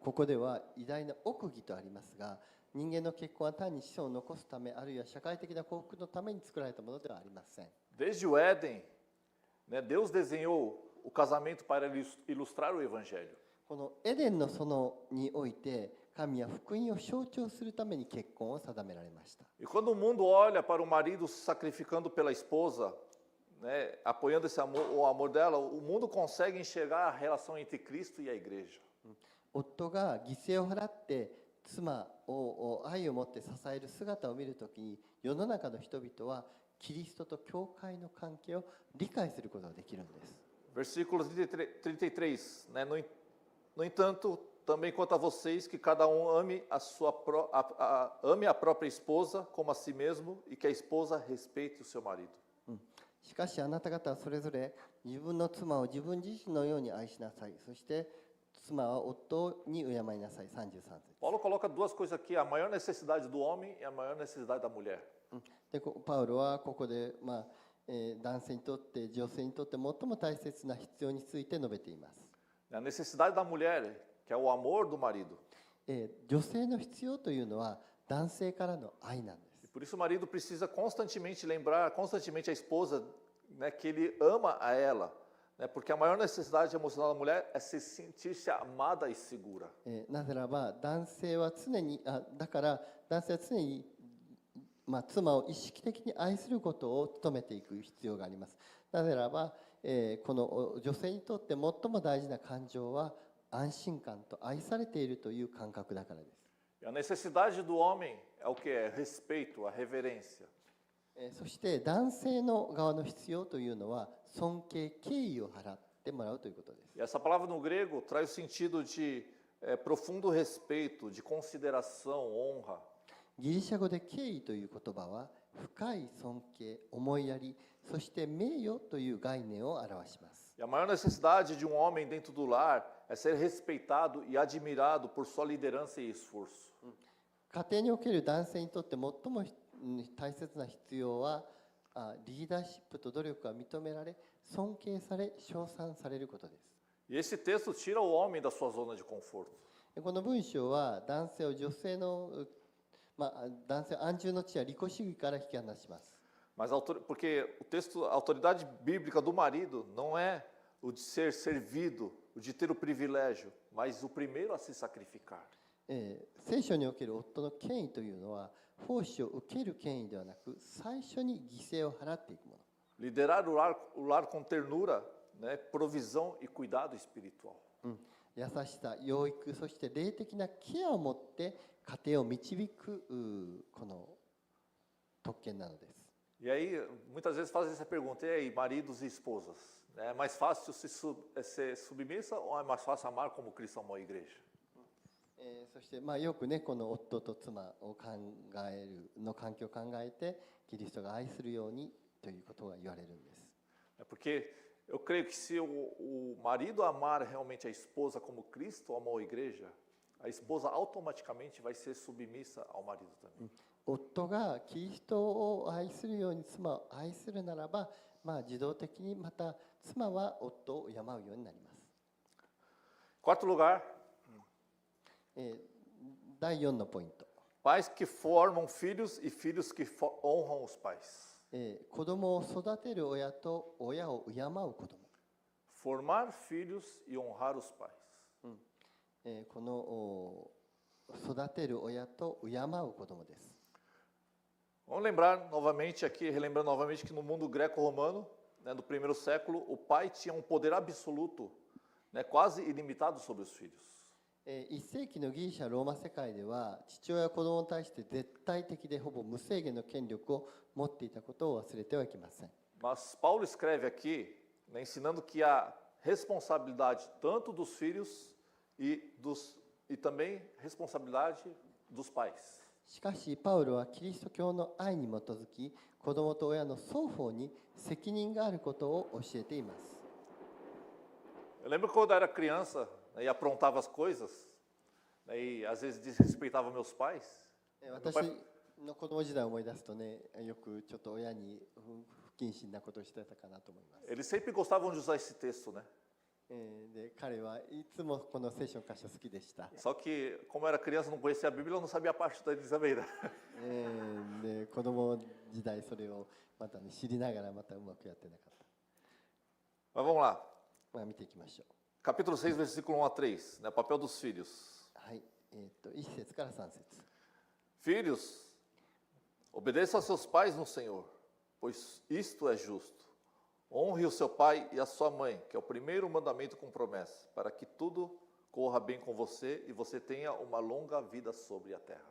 ここでは偉大な奥義とありますが、人間の結婚は単に子孫を残すため、あるいは社会的な幸福のために作られたものではありません。Desde o Éden, né, Deus desenhou o casamento para ilustrar o evangelho. このエデンの園において、神は福音を象徴するために結婚を定められました。E quando o mundo olha para o marido se sacrificando pela esposa, né, apoiando o amor dela, o mundo consegue enxergar a relação entre Cristo e a igreja. 夫が犠牲を払って妻を愛を持って支える姿を見るときに、世の中の人々はキリストと教会の関係を理解することができるんです。Versículo 33, né, no entanto, também quanto a vocês, que cada um ame ame a própria esposa como a si mesmo, e que a esposa respeite o seu marido. しかしあなた方はそれぞれ自分の妻を自分自身のように愛しなさい。そして妻は夫に敬いなさい。33節。 Paulo coloca duas coisas aqui, a maior necessidade do homem e a maior necessidade da mulher. でパウロはここで、男性にとって女性にとって最も大切な必要について述べています。 A necessidade da mulher, que é o amor do marido. 女性の必要というのは男性からの愛なんです。 E por isso o marido precisa constantemente lembrar, constantemente a esposa, né, que ele ama a ela. Né, porque a maior necessidade emocional da mulher é se sentir-se amada e segura. なぜならば男性は常にだから男性は常に、妻を意識的に愛することを努めていく必要があります。なぜならば、この女性にとって最も大事な感情は安心感と愛されているという感覚だからです。 E a necessidade do homem é o que é respeito, a reverência. そして男性の側の必要というのは尊敬敬意を払ってもらうということです。 E essa palavra no grego traz o sentido de profundo respeito, de consideração, honra. ギリシャ語で敬意という言葉は深い尊敬、思いやり、そして名誉という概念を表します。 E a maior necessidade de um homem dentro do lar é ser respeitado e admirado por sua liderança e esforço. 家庭における男性にとって最も大切な必要はリーダーシップと努力が認められ、尊敬され、称賛されることです。 E esse texto tira o homem da sua zona de conforto. この文章は男性を女性の、男性を安住の地や利己主義から引き離します。 Mas porque o texto, a autoridade bíblica do marido não é o de ser servido, o de ter o privilégio, mas o primeiro a se sacrificar. 聖書における夫の権威というのは奉仕を受ける権威ではなく最初に犠牲を払っていくもの。 Liderar o lar com ternura, né, provisão e cuidado espiritual. 優しさ、養育、そして霊的なケアを持って家庭を導くこの特権なのです。 E aí, muitas vezes fazem essa pergunta, e aí, maridos e esposas, né, é mais fácil ser submissa ou é mais fácil amar como Cristo amou a igreja? そしてよくねこの夫と妻を考えるの環境を考えてキリストが愛するようにということが言われるんです。 É porque eu creio que se o marido amar realmente a esposa como Cristo amou a igreja, a esposa automaticamente vai ser submissa ao marido também. 夫がキリストを愛するように妻を愛するならば、自動的にまた妻は夫を敬うようになります。 Quarto lugar, 第4のポイント。 pais que formam filhos e filhos que honram os pais. 子供を育てる親と親を敬う子供。 Formar filhos e honrar os pais. この育てる親と敬う子供です。 Vamos lembrar novamente aqui, relembrando novamente que no mundo greco-romano, né, no primeiro século, o pai tinha um poder absoluto, né, quase ilimitado sobre os filhos. 1世紀のギリシャ・ローマ世界では父親は子供に対して絶対的でほぼ無制限の権力を持っていたことを忘れてはいけません。 Mas Paulo escreve aqui, né, ensinando que a responsabilidade tanto dos filhos e também responsabilidade dos pais. しかしパウロはキリスト教の愛に基づき子供と親の双方に責任があることを教えています。 Eu lembro quando eu era criança, né, e aprontava as coisas, né, e às vezes desrespeitava meus pais. 私の子供時代を思い出すとね、よくちょっと親に不謹慎なことをしてたかなと思います。 Eles sempre gostavam de usar esse texto, né? で彼はいつもこの聖書の箇所好きでした。 Só que, como eu era criança, não conhecia a Bíblia, eu não sabia a parte deles também, né? で子供時代それをまた、知りながらまたうまくやってなかっ Mas vamos lá. た。見ていきましょ Capítulo 6, versículo 1 a 3, né? Papel dos filhos. う。はい。1節から3節。 Filhos, obedeçam a seus pais no Senhor, pois isto é justo. Honre o seu pai e a sua mãe, que é o primeiro mandamento com promessa, para que tudo corra bem com você e você tenha uma longa vida sobre a terra.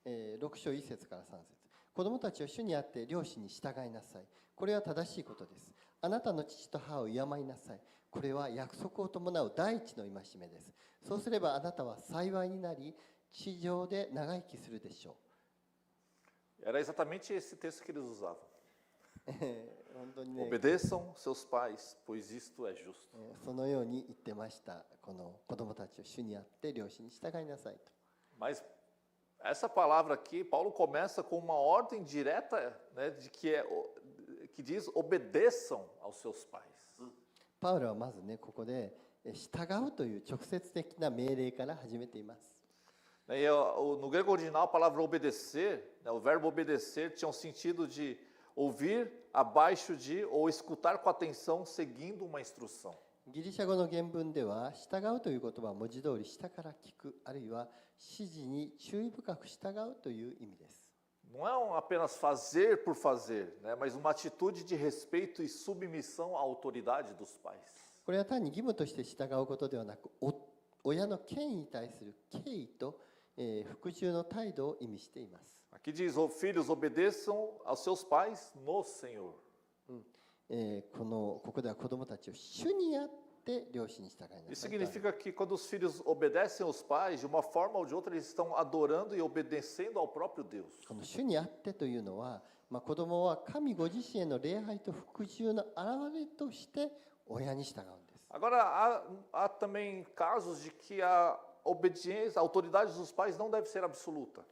6章1節から3節。子供たちを主にあって両親に従いなさい。これは正しいことです。あなたの父と母を敬いなさい。これは約束を伴う第一の戒めです。そうすればあなたは幸いになり、地上で長生きするでしょ Era exatamente esse texto que eles usavam. う。本当にね、 Obedeçam seus pais, pois isto é justo. そのように言ってました。この子供たちを主にあって両親に従いなさいと。 Mas essa palavra aqui, Paulo começa com uma ordem direta, né, que diz obedeçam aos seus pais. パウロはまずね、ここで従うという直接的な命令から始めています。 E no grego original, a palavra obedecer, né, o verbo obedecer tinha um sentido de ouvir abaixo de ou escutar com atenção seguindo uma instrução. ギリシャ語の原文では、従うという言葉は文字通り下から聞く、あるいは指示に注意深く従うという意味です。 Não é apenas fazer por fazer, né, mas uma atitude de respeito e submissão à autoridade dos pais. これは単に義務として従うことではなく、親の権威に対する敬意と、服従の態度を意味しています。 Aqui diz, filhos, obedeçam aos seus pais no Senhor. ここでは子供たちを主にあって両親に従いな Isso さいとある。 significa que quando os filhos obedecem aos pais, de uma forma ou de outra, eles estão adorando e obedecendo ao próprio Deus. この主にあってというのは、子供は神ご自身への礼拝と服従の表れとして親に従うんです。 Agora, há também casos de que a obediência, a autoridade dos pais não deve ser absoluta.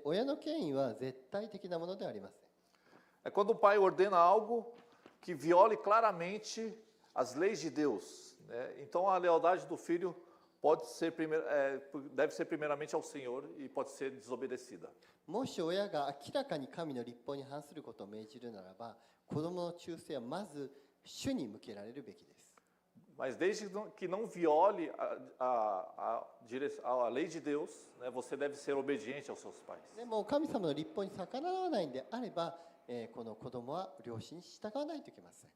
親の権威は絶対的なものではありません。 É quando o pai ordena algo que viole claramente as leis de Deus, né? Então a lealdade do filho deve ser primeiramente ao Senhor e pode ser desobedecida. もし親が明らかに神の律法に反することを命じるならば、子供の忠誠はまず主に向けられるべきです。 Mas desde que não viole a lei de Deus, né, você deve ser obediente aos seus pais. でも神様の律法に逆らわないんであれば、この子供は両親に従わないといけません。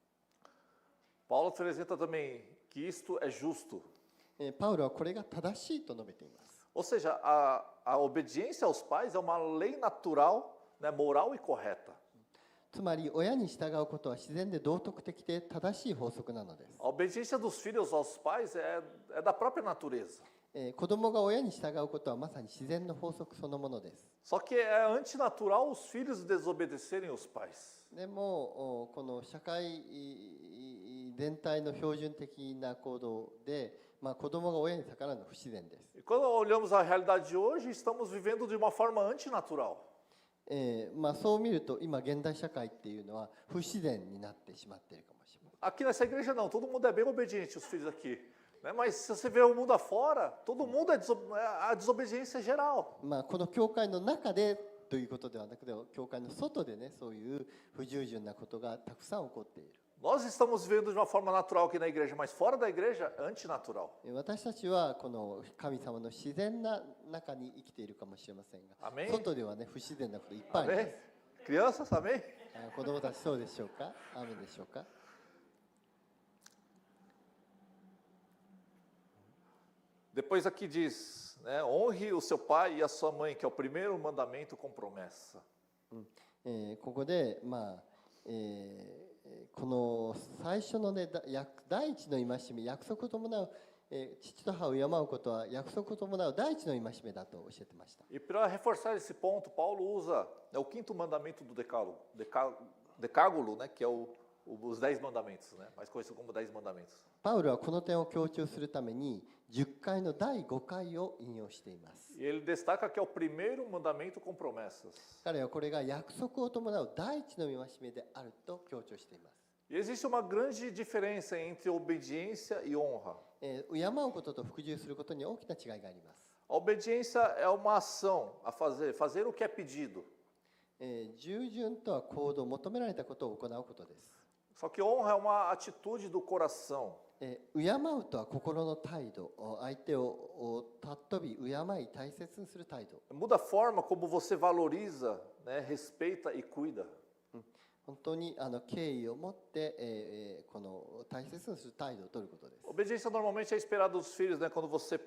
Paulo apresenta também que isto é justo. パウロはこれが正しいと述べています。 Ou seja, a obediência aos pais é uma lei natural, né, moral e correta. つまり親に従うことは自然で道徳的で正しい法則なのです。 A obediência dos filhos aos pais é da própria natureza. 子供が親に従うことはまさに自然の法則そのものです。 Só que é antinatural os filhos desobedecerem os pais. でもこの社会全体の標準的な行動で、子供が親に逆らうのは不自然です。 E quando olhamos a realidade de hoje, estamos vivendo de uma forma antinatural. そう見ると今現代社会っていうのは不自然になってしまっているかもしれません。 Aqui nessa igreja não, todo mundo é bem obediente, os filhos aqui. Né? Mas se você vê o mundo afora, todo mundo a desobediência é geral. この教会の中でということではなくて、教会の外でね、そういう不従順なことがたくさん起こっている。 Nós estamos vivendo de uma forma natural aqui na igreja, mas fora da igreja, antinatural. 私たちはこの神様の自然な中に生きているかもしれませんが、 Amém? 外ではね、不自然なこといっぱいありま Amém? す。 Crianças, amém? 子供たちそうでしょうか？アーメンでしょうか？ Depois aqui diz, né, honre o seu pai e a sua mãe, que é o primeiro mandamento com promessa. ここで、この最初のね、第一の戒め、約束を伴う、父と母を敬うことは約束を伴う第一の戒めだと教えてました。 E para reforçar esse ponto, Paulo usa, né, o quinto mandamento do decágulo, né, que é os 10 mandamentos, né, mais conhecido como 10 mandamentos. パウロはこの点を強調するために10回の第5回を引用しています。 E ele destaca que é o primeiro mandamento com promessas. 彼はこれが約束を伴う第一の戒めであると強調しています。 E existe uma grande diferença entre obediência e honra. 敬うことと服従することに大きな違いがあります。 A obediência é uma ação a fazer o que é pedido. 従順とは行動、求められたことを行うことです。 Só que honra é uma atitude do coração. 敬うとは心の態度、相手を尊び、敬い、大切にする態度。 Muda a forma como você valoriza, né, respeita e cuida. 本当に敬意を持って、この大切にする態度を取ることです。 Obediência normalmente é esperada dos filhos, né, quando você,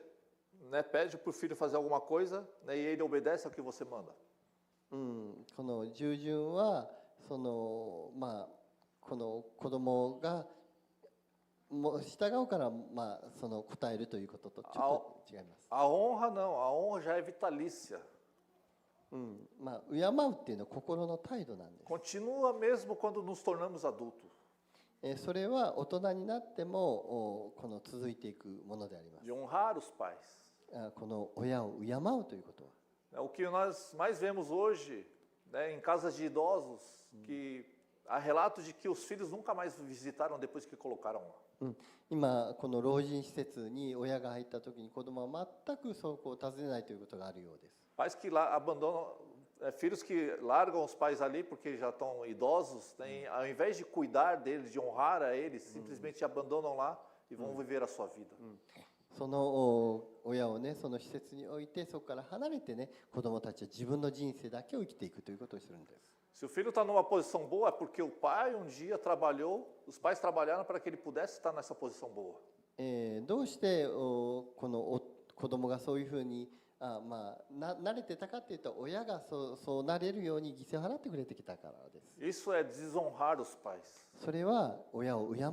né, pede para o filho fazer alguma coisa, né, e ele obedece ao que você manda. この従順はこの子供がもう従うから、まあ、その答えるということとちょっと違います。A honra não, a honra já é vitalícia. まあ、敬うっていうのは心の態度なんです。 Continua mesmo quando nos tornamos adultos. それは大人になってもこの続いていくものであります。 De honrar os pais. この親を敬うということは、 O que nós mais vemos hoje, né, em casas de idosos, que há relatos de que os filhos nunca mais visitaram depois que colocaram lá. 今この老人施設に親が入った時に子供は全くそこを訪ねないということがあるようです。 Pais que lá abandonam, filhos que largam os pais ali porque já estão idosos, né, ao invés de cuidar deles, de honrar a eles, simplesmente abandonam lá e vão viver a sua vida. その親をね、その施設に置いてそこから離れてね、子供たちは自分の人生だけを生きていくということをするんです。 Se o filho está numa posição boa é porque o pai um dia trabalhou, os pais trabalharam para que ele pudesse estar nessa posição boa. どうしてこの子供がそういうふうに慣れてたかっていうと、親がそうなれるように犠牲を払ってくれてきたからです。 Isso é desonrar os pais. それは親を敬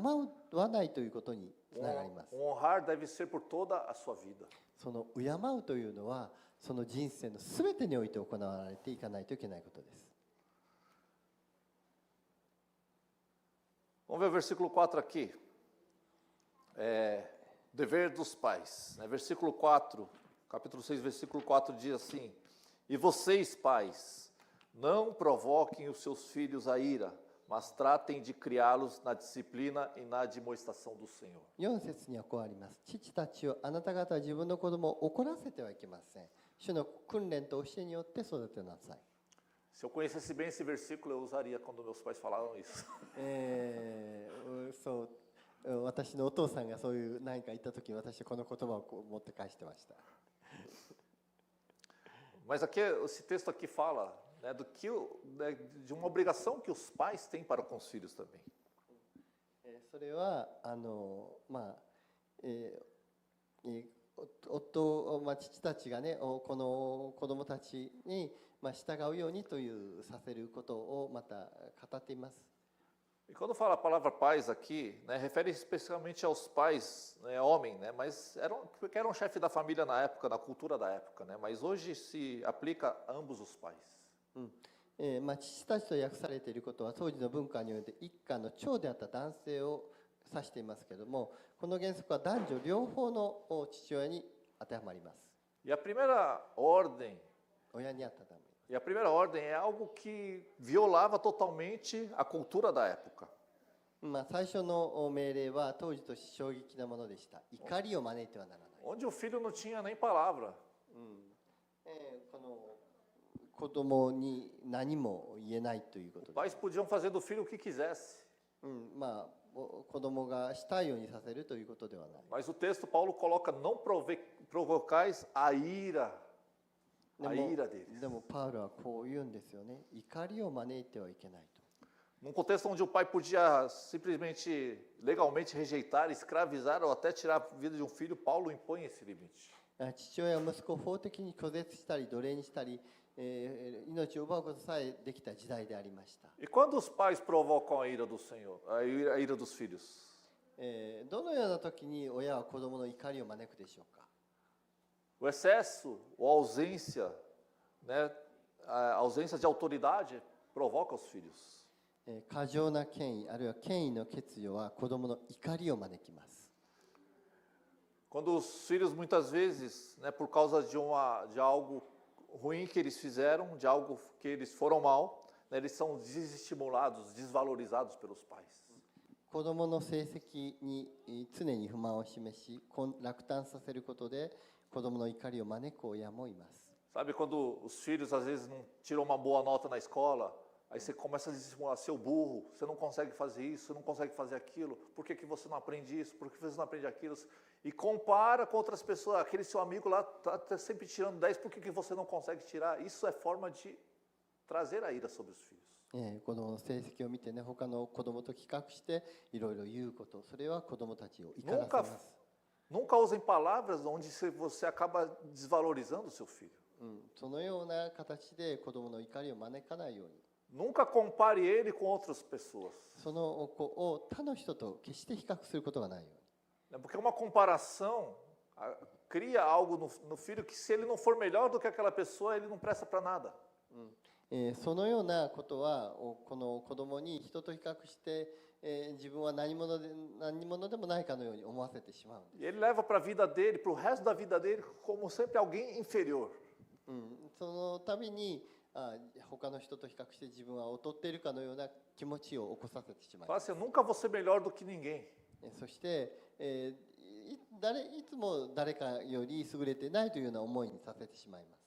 わないということにつながります。 Honrar deve ser por toda a sua vida. その敬うというのはその人生のすべてにおいて行われていかないといけないことです。 Vamos ver o versículo 4 aqui. Dever dos pais. Versículo 4, capítulo 6, versículo 4 diz assim: E vocês, pais, não provoquem os seus filhos a ira, mas tratem de criá-los na disciplina e na admoestação do Senhor. 4節にはこうあります。父たちをあなた方は自分の子供を怒らせてはいけません。主の訓練と教えによって育てなさい。 Se eu conhecesse bem esse versículo, eu usaria quando meus pais falavam isso. そう私のお父さんがそういう何か言った時に私はこの言葉をこう持って返してました。 Mas aqui, esse texto aqui fala, né, de uma obrigação que os pais têm para com os filhos também. それは父たちがね、この子供たちに従うようにというさせることをまた語っています。 E quando fala a palavra pais aqui, né, refere especialmente aos pais, né, homem, né, mas porque eram chefe da família na época, na cultura da época, né, mas hoje se aplica a ambos os pais. 父たちと訳されていることは当時の文化において一家の長であった男性を指していますけれども、この原則は男女両方の父親に当てはまります。 E a primeira ordem 親に当てはまります。 E a primeira ordem é algo que violava totalmente a cultura da época. 最初の命令は当時として衝撃なものでした。怒りを招いてはならない。 Onde o filho não tinha nem palavra. この子供に何も言えないということ Os pais podiam fazer do filho o que quisesse. 子供がしたいようにさせるということではない。 Mas o texto Paulo coloca não provocais a ira. A ira deles. でもパウロはこう言うんですよね。怒りを招いてはいけないと。 Num contexto onde o pai podia simplesmente, legalmente rejeitar, escravizar ou até tirar a vida de um filho, Paulo impõe esse limite. 父親は息子を法的に拒絶したり奴隷にしたり、命を奪うことさえできた時代でありました。 E quando os pais provocam a ira do Senhor, a ira dos filhos? どのような時に親は子供の怒りを招くでしょうか。 O excesso ou a ausência, né, a ausência de autoridade provoca os filhos. 過剰な権威あるいは権威の欠如は子供の怒りを招きます。 Quando os filhos muitas vezes, né, por causa de algo ruim que eles fizeram, de algo que eles foram mal, né, eles são desestimulados, desvalorizados pelos pais. 子供の成績に常に不満を示し、落胆させることで子供の怒りを招く親もいます。 Sabe quando os filhos às vezes não tiram uma boa nota na escola, aí você começa a desestimular, seu burro, você não consegue fazer isso, você não consegue fazer aquilo, por que você não aprende isso, por que você não aprende aquilo? E compara com outras pessoas, aquele seu amigo lá está sempre tirando 10, por que você não consegue tirar? Isso é forma de trazer a ira sobre os filhos. 子供の成績を見てね、他の子供と比較していろいろ言うこと、それは子供たちを怒らせます。 Nunca usem palavras onde você acaba desvalorizando o seu filho. そのような形で子供の怒りを招かないように。Nunca compare ele com outras pessoas. その子を他の人と決して比較することがないように。 Porque uma comparação cria algo no filho que, se ele não for melhor do que aquela pessoa, ele não presta para nada. そのようなことはこの子供に人と比較して、自分は何者でもないかのように思わせてしまうんです。 E ele leva para a vida dele, para o resto da vida dele, como sempre alguém inferior. その度に他の人と比較して自分は劣っているかのような気持ちを起こさせてしまい Fala ます。 assim, eu nunca vou ser melhor do que ninguém. そして、いつも誰かより優れてないというような思いにさせてしまいます。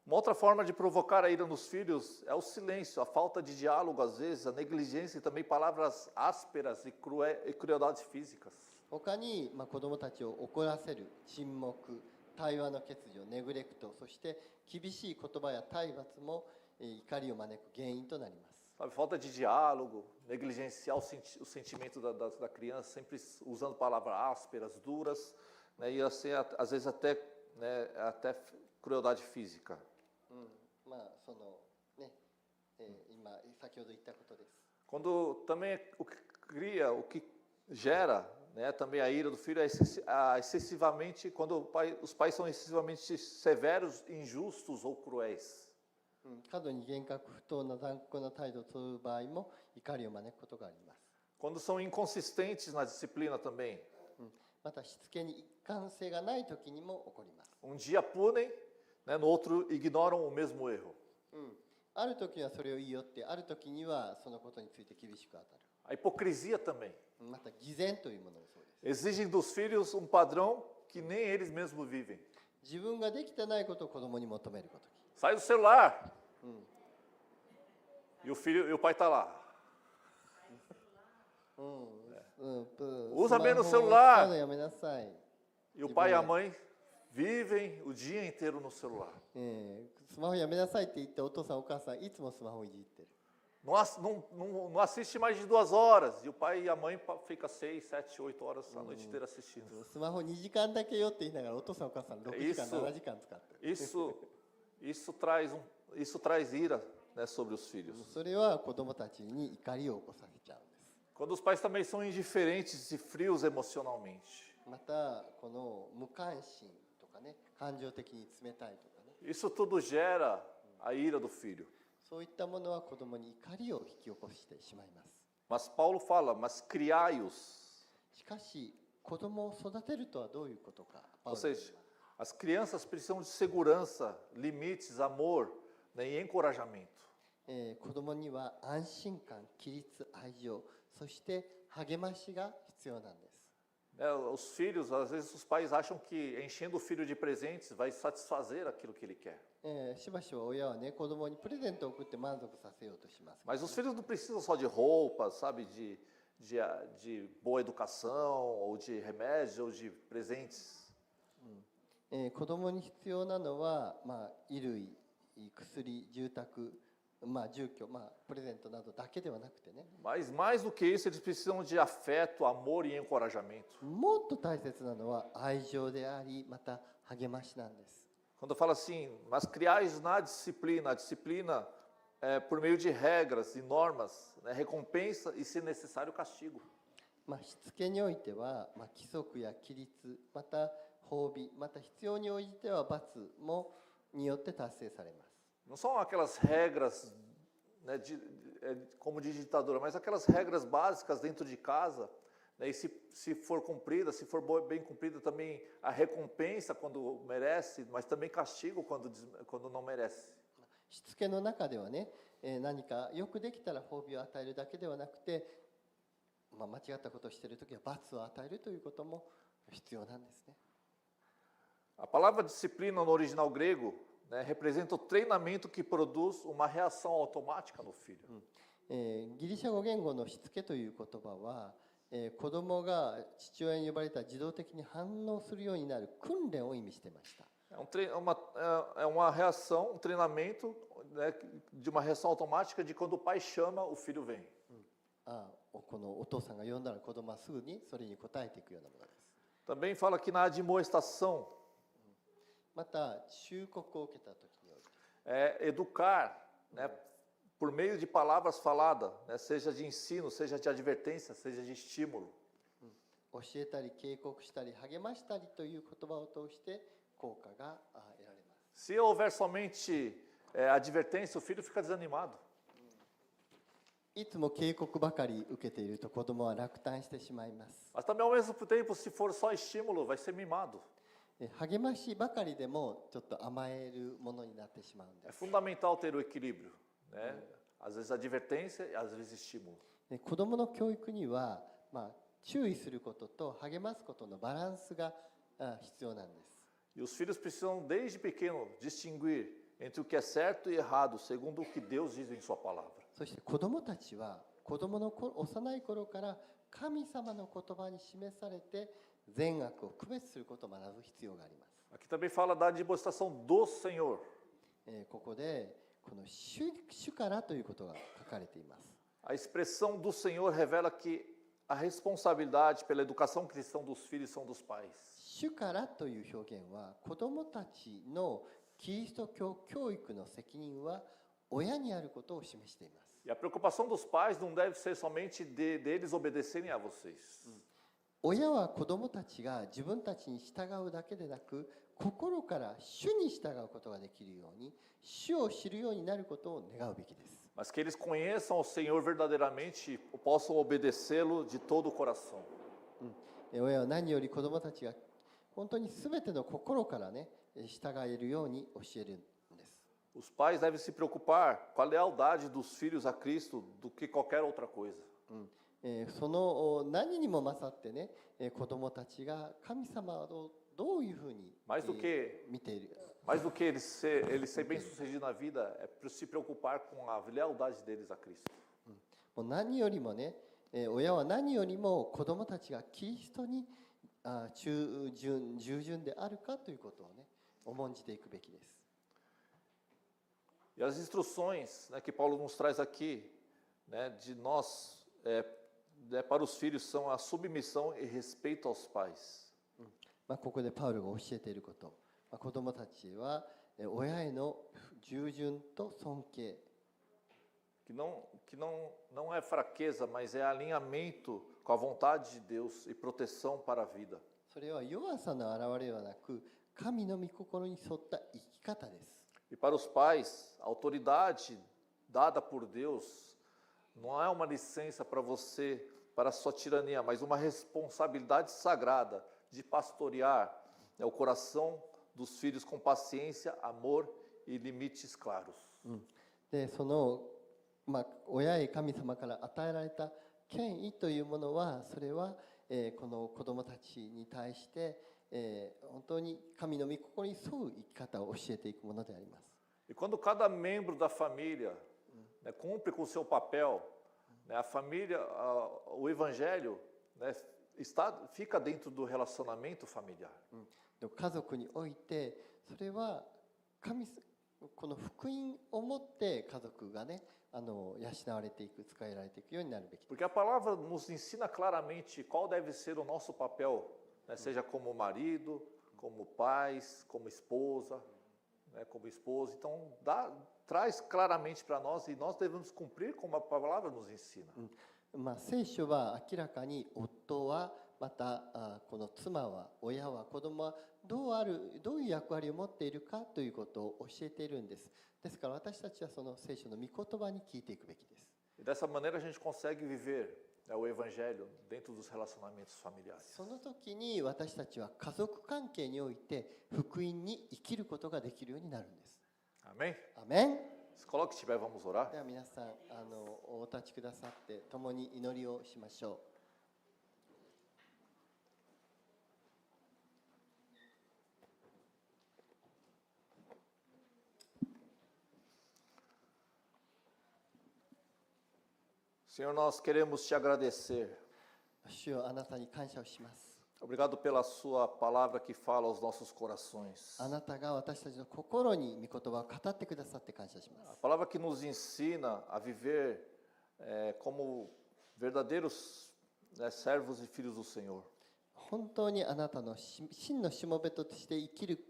Uma outra forma de provocar a ira nos filhos é o silêncio, a falta de diálogo às vezes, a negligência e também palavras ásperas e crueldades físicas. 他に、子どもたちを怒らせる沈黙、対話の欠如、ネグレクト、そして厳しい言葉や体罰も怒りを招く原因となります。 Sabe, falta de diálogo, negligenciar o sentimento da criança, sempre usando palavras ásperas, duras, né, e assim, às vezes até crueldade física. 今先ほど言ったことです。 Quando também o que cria, o que gera, né, também a ira do filho é excessivamente, quando os pais são excessivamente severos, injustos ou cruéis. 過度に厳格不当な残酷な態度を取る場合も怒りを招くことがあります。 Quando são inconsistentes na disciplina também. またしつけに一貫性がない時にも起こります。 Um dia punem, né, no outro ignoram o mesmo erro. ある時はそれを言い寄って、ある時にはそのことについて厳しく当たる。 A hipocrisia também. また偽善というものもそうです。 Exigem dos filhos um padrão que nem eles mesmos vivem. 自分ができてないことを子供に求めること。 Sai do celular. E o pai está lá. Usa bem no celular. やめなさい。 E o pai e a mãe vivem o dia inteiro no celular. スマホやめなさいって言ってお父さんお母さんいつもスマホをいじってる。 Não assiste mais de 2 horas. E o pai e a mãe fica 6, 7, 8 horas a noite inteira assistindo. スマホ2時間だけよって言いながらお父さんお母さん6時間7時間使ってる。 Isso traz ira, né, sobre os filhos. それは子供たちに怒りを起こさせちゃうんです。 Quando os pais também são indiferentes e frios emocionalmente. またこの無関心とかね、感情的に冷たいとかね、 Isso tudo gera a ira do filho. そういったものは子供に怒りを引き起こしてしまいます。 Mas Paulo fala, mas criai-os. しかし子供を育てるとはどういうことか。 Ou seja, as crianças precisam de segurança, limites, amor, né, e encorajamento. 子供には安心感、規律、愛情、そして励ましが必要なんです。 Os filhos, às vezes os pais acham que enchendo o filho de presentes vai satisfazer aquilo que ele quer. しばしば親はね、子供にプレゼントを送って満足させようとします。 Mas os filhos não precisam só de roupas, sabe, de boa educação, ou de remédios, ou de presentes. 子供に必要なのは、衣類、薬、住宅、住居、プレゼントなどだけではなくてね。 Mas mais do que isso, eles precisam de afeto, amor e encorajamento. もっと大切なのは愛情であり、また励ましなんです。 Quando fala assim, mas criais na disciplina, a disciplina é por meio de regras e normas, né, recompensa e, se necessário, castigo. しつけにおいては、規則や規律、また褒美、また必要に応じては罰もによって達成されます。 Não são aquelas regras, né, como de ditadura, mas aquelas regras básicas dentro de casa, né, e se for cumprida, se for bem cumprida, também a recompensa quando merece, mas também castigo quando não merece. しつけの中ではね、何かよくできたら褒美を与えるだけではなくて、間違ったことをしているときは罰を与えるということも必要なんですね。 A palavra disciplina no original grego, né, representa o treinamento que produz uma reação automática no filho. ギリシャ語言語のしつけという言葉は、子供が父親に呼ばれたら自動的に反応するようになる訓練を意味していました。 É uma reação, um treinamento, né, de uma reação automática de quando o pai chama, o filho vem. このお父さんが呼んだら子供はすぐにそれに応えていくようなものです。 Também fala que na admoestação, また忠告を受けた時において、é educar, né, por meio de palavras faladas, né, seja de ensino, seja de advertência, seja de estímulo. 教えたり警告したり励ましたりという言葉を通して効果が得られます。 Se houver somente advertência, o filho fica desanimado. いつも警告ばかり受けていると子供は落胆してしまいます。 Mas também, ao mesmo tempo, se for só estímulo, vai ser mimado. 励ましばかりでもちょっと甘えるものになってしまうんで É す。 fundamental ter o equilíbrio, né? Às vezes advertência e às vezes estímulo. 子供の教育には、注意することと励ますことのバランスが必要なんです。 E os filhos precisam, desde pequeno, distinguir entre o que é certo e errado, segundo o que Deus diz em sua palavra. そして子供たちは子供の幼い頃から神様の言葉に示されて善悪を区別することを学ぶ必要があります。 Aqui também fala da demonstração do Senhor. ここでこの主からということが書かれています。 A expressão do Senhor revela que a responsabilidade pela educação cristã dos filhos são dos pais. 主からという表現は子供たちのキリスト教教育の責任は親にあることを示しています。 E a preocupação dos pais não deve ser somente deles obedecerem a vocês. 親は子供たちが自分たちに従うだけでなく心から主に従うことができるように主を知るようになることを願うべきです。 Mas que eles conheçam o Senhor verdadeiramente e possam obedecê-lo de todo o coração. 親は何より子供たちが本当に全ての心からね従えるように教えるんです。 Os pais devem se preocupar com a lealdade dos filhos a Cristo do que qualquer outra coisa. その何にも勝ってね子供たちが神様をどういうふうに Mais do que 見ている Mais do que ele ser bem-sucedido na vida, é se preocupar com a lealdade deles a Cristo. もう何よりもね親は何よりも子供たちがキリストに従順であるかということをね重んじていくべきです。 E as instruções, né, que Paulo nos traz aqui, né, de nós para os filhos são a submissão e respeito aos pais. ここでパウロが教えていること、子供たちは親への従順と尊敬。 Que não é fraqueza, mas é alinhamento com a vontade de Deus e proteção para a vida. それは弱さの表れではなく、神の御心に沿った生き方です。 E para os pais, a autoridade dada por Deus não é uma licença para você, para a sua tirania, mas uma responsabilidade sagrada de pastorear o coração dos filhos com paciência, amor e limites claros. で、その親へ神様から与えられた権威というものは、それはこの子供たちに対して本当に神の御心に沿う生き方を教えていくものであります。 E quando cada membro da família, né, cumpre com o seu papel, né, a família, o evangelho, né, fica dentro do relacionamento familiar. 家族においてそれはこの福音をもって家族がね養われていく、使えられていくようになるべき。 Porque a palavra nos ensina claramente qual deve ser o nosso papel, né, seja como marido, como pais, como esposa, né, como esposo. Então, traz claramente para nós e nós devemos cumprir como a palavra nos ensina. 聖書は明らかに夫はまたこの妻は親は子供はどういう役割を持っているかということを教えているんです。ですから私たちはその聖書の御言葉に聞いていくべきです。 E dessa maneira a gente consegue viver, né, o evangelho dentro dos relacionamentos familiares. その時に私たちは家族関係において福音に生きることができるようになるんです。 Amém? アメン。 Se coloque de pé, vamos orar. では皆さんお立ちくださって共に祈りをしましょう。Senhor, nós queremos te agradecer. 主よ、あなたに感謝をします。 Obrigado pela sua palavra que fala aos nossos corações. あなたが私たちの心に御言葉を語ってくださって感謝しま A す。 palavra que nos ensina a viver como verdadeiros, né, servos e filhos do Senhor. 本当にあなたの真のしもべとして生きる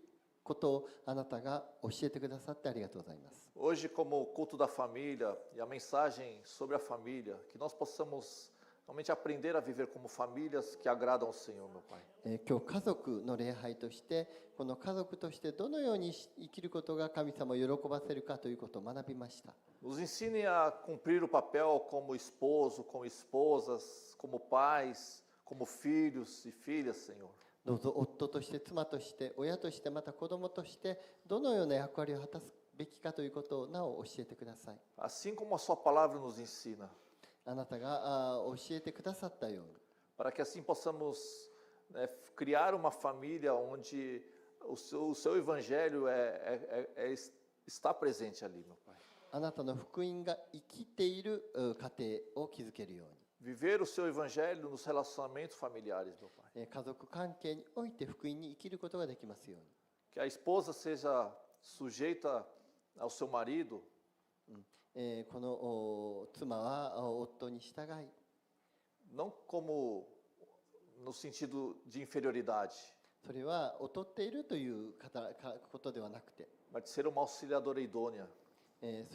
ことをあなたが教えてくださってありがとうございます。 Hoje, como o culto da família e a mensagem sobre a família, que nós possamos realmente aprender a viver como famílias que agradam ao Senhor, meu Pai. 今日家族の礼拝としてこの家族としてどのように生きることが神様を喜ばせるかということを学びました。 Nos ensine a cumprir o papel como esposo, como esposas, como pais, como filhos e filhas, Senhor. どうぞ夫として妻として親としてまた子供としてどのような役割を果たすべきかということをなお教えてください。 Assim como a Sua palavra nos ensina, あなたが教えてくださったように para que assim possamos, criar uma família onde o seu evangelho está presente ali, meu Pai. あなたの福音が生きている家庭を築けるように Viver o seu evangelho nos relacionamentos familiares, meu Pai. 家族関係において福音に生きることができますように Que a esposa seja sujeita ao seu marido, この妻は夫に従い não como no sentido de inferioridade, それは劣っているということではなくて mas de ser uma auxiliadora idônea.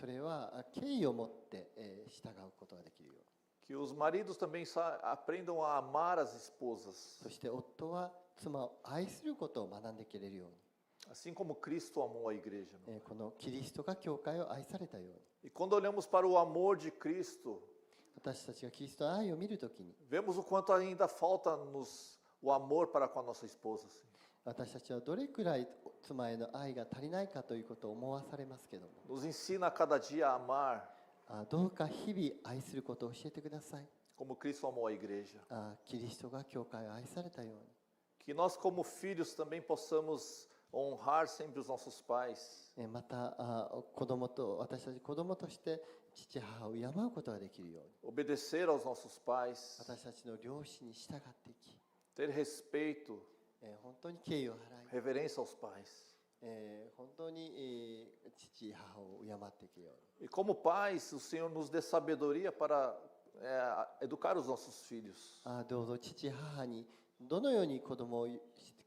それは敬意を持って従うことができるように Que os maridos também aprendam a amar as esposas, そして夫は妻を愛することを学んでいけれるように assim como Cristo amou a igreja. このキリストが教会を愛されたように E quando olhamos para o amor de Cristo, 私たちがキリストの愛を見るときに vemos o quanto ainda falta-nos o amor para com a nossa esposa. Senhor. 私たちはどれくらい妻への愛が足りないかということを思わされますけども Nos ensina a cada dia a amar どうか日々愛することを教えてください como Cristo amou a igreja. キリストが教会を愛されたように Que nós, como filhos, também possamos honrar sempre os nossos pais. また私たち子供として父母を敬うことができるように Obedecer aos nossos pais, 私たちの両親に従っていき ter respeito, 本当に敬意を払い reverência aos pais. 本当に父母を敬っていくように E como pais, o Senhor nos dê sabedoria para educar os nossos filhos. どうぞ父母にどのように子供を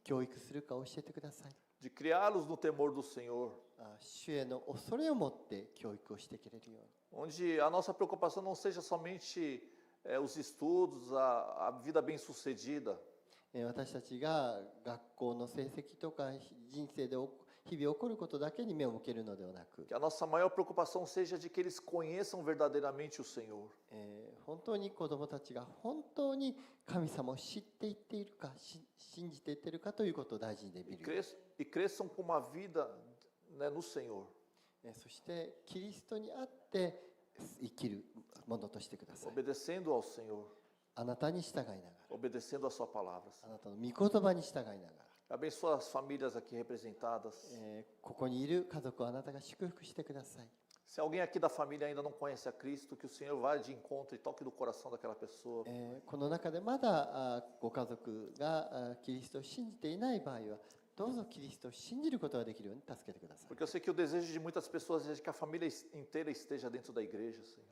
教育するか教えてください De criá-los no temor do Senhor, 主への恐れを持って教育をしてくれるように onde a nossa preocupação não seja somente os estudos, a vida bem-sucedida, 私たちが学校の成績とか人生で日々起こることだけに目を向けるのではなく que a nossa maior preocupação seja de que eles conheçam verdadeiramente o Senhor. 本当に子どもたちが本当に神様を知っていっているか信じていっているかということを大事にできる E cresçam com uma vida, no Senhor. そしてキリストにあって生きるものとしてください Obedecendo ao Senhor, あなたに従いながら obedecendo a Sua palavra. あなたの御言葉に従いながら Abençoa as famílias aqui representadas. ここにいる家族をあなたが祝福してください Se alguém aqui da família ainda não conhece a Cristo, que o Senhor vá de encontro e toque no coração daquela pessoa. この中でまだご家族がキリストを信じていない場合はどうぞキリストを信じることができるように助けてください Porque eu sei que o desejo de muitas pessoas é de que a família inteira esteja dentro da igreja, Senhor.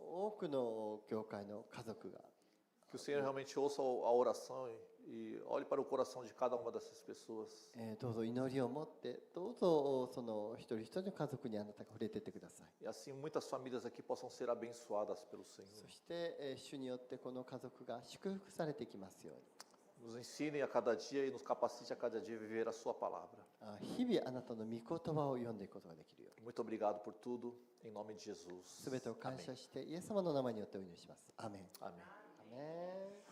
多くの教会の家族が Que o Senhor realmente ouça a oração e olhe para o coração de cada uma dessas pessoas. どうぞ祈りを持ってどうぞその一人一人の家族にあなたが触れていってください E assim muitas famílias aqui possam ser abençoadas pelo Senhor. そして主によってこの家族が祝福されていきますように Nos ensine a cada dia e nos capacite a cada dia a viver a Sua palavra. 日々あなたの御言葉を読んでいくことができるように Muito obrigado por tudo, em nome de Jesus. すべてを感謝してイエス様の名前によってお祈りしますアメン Amém. アメン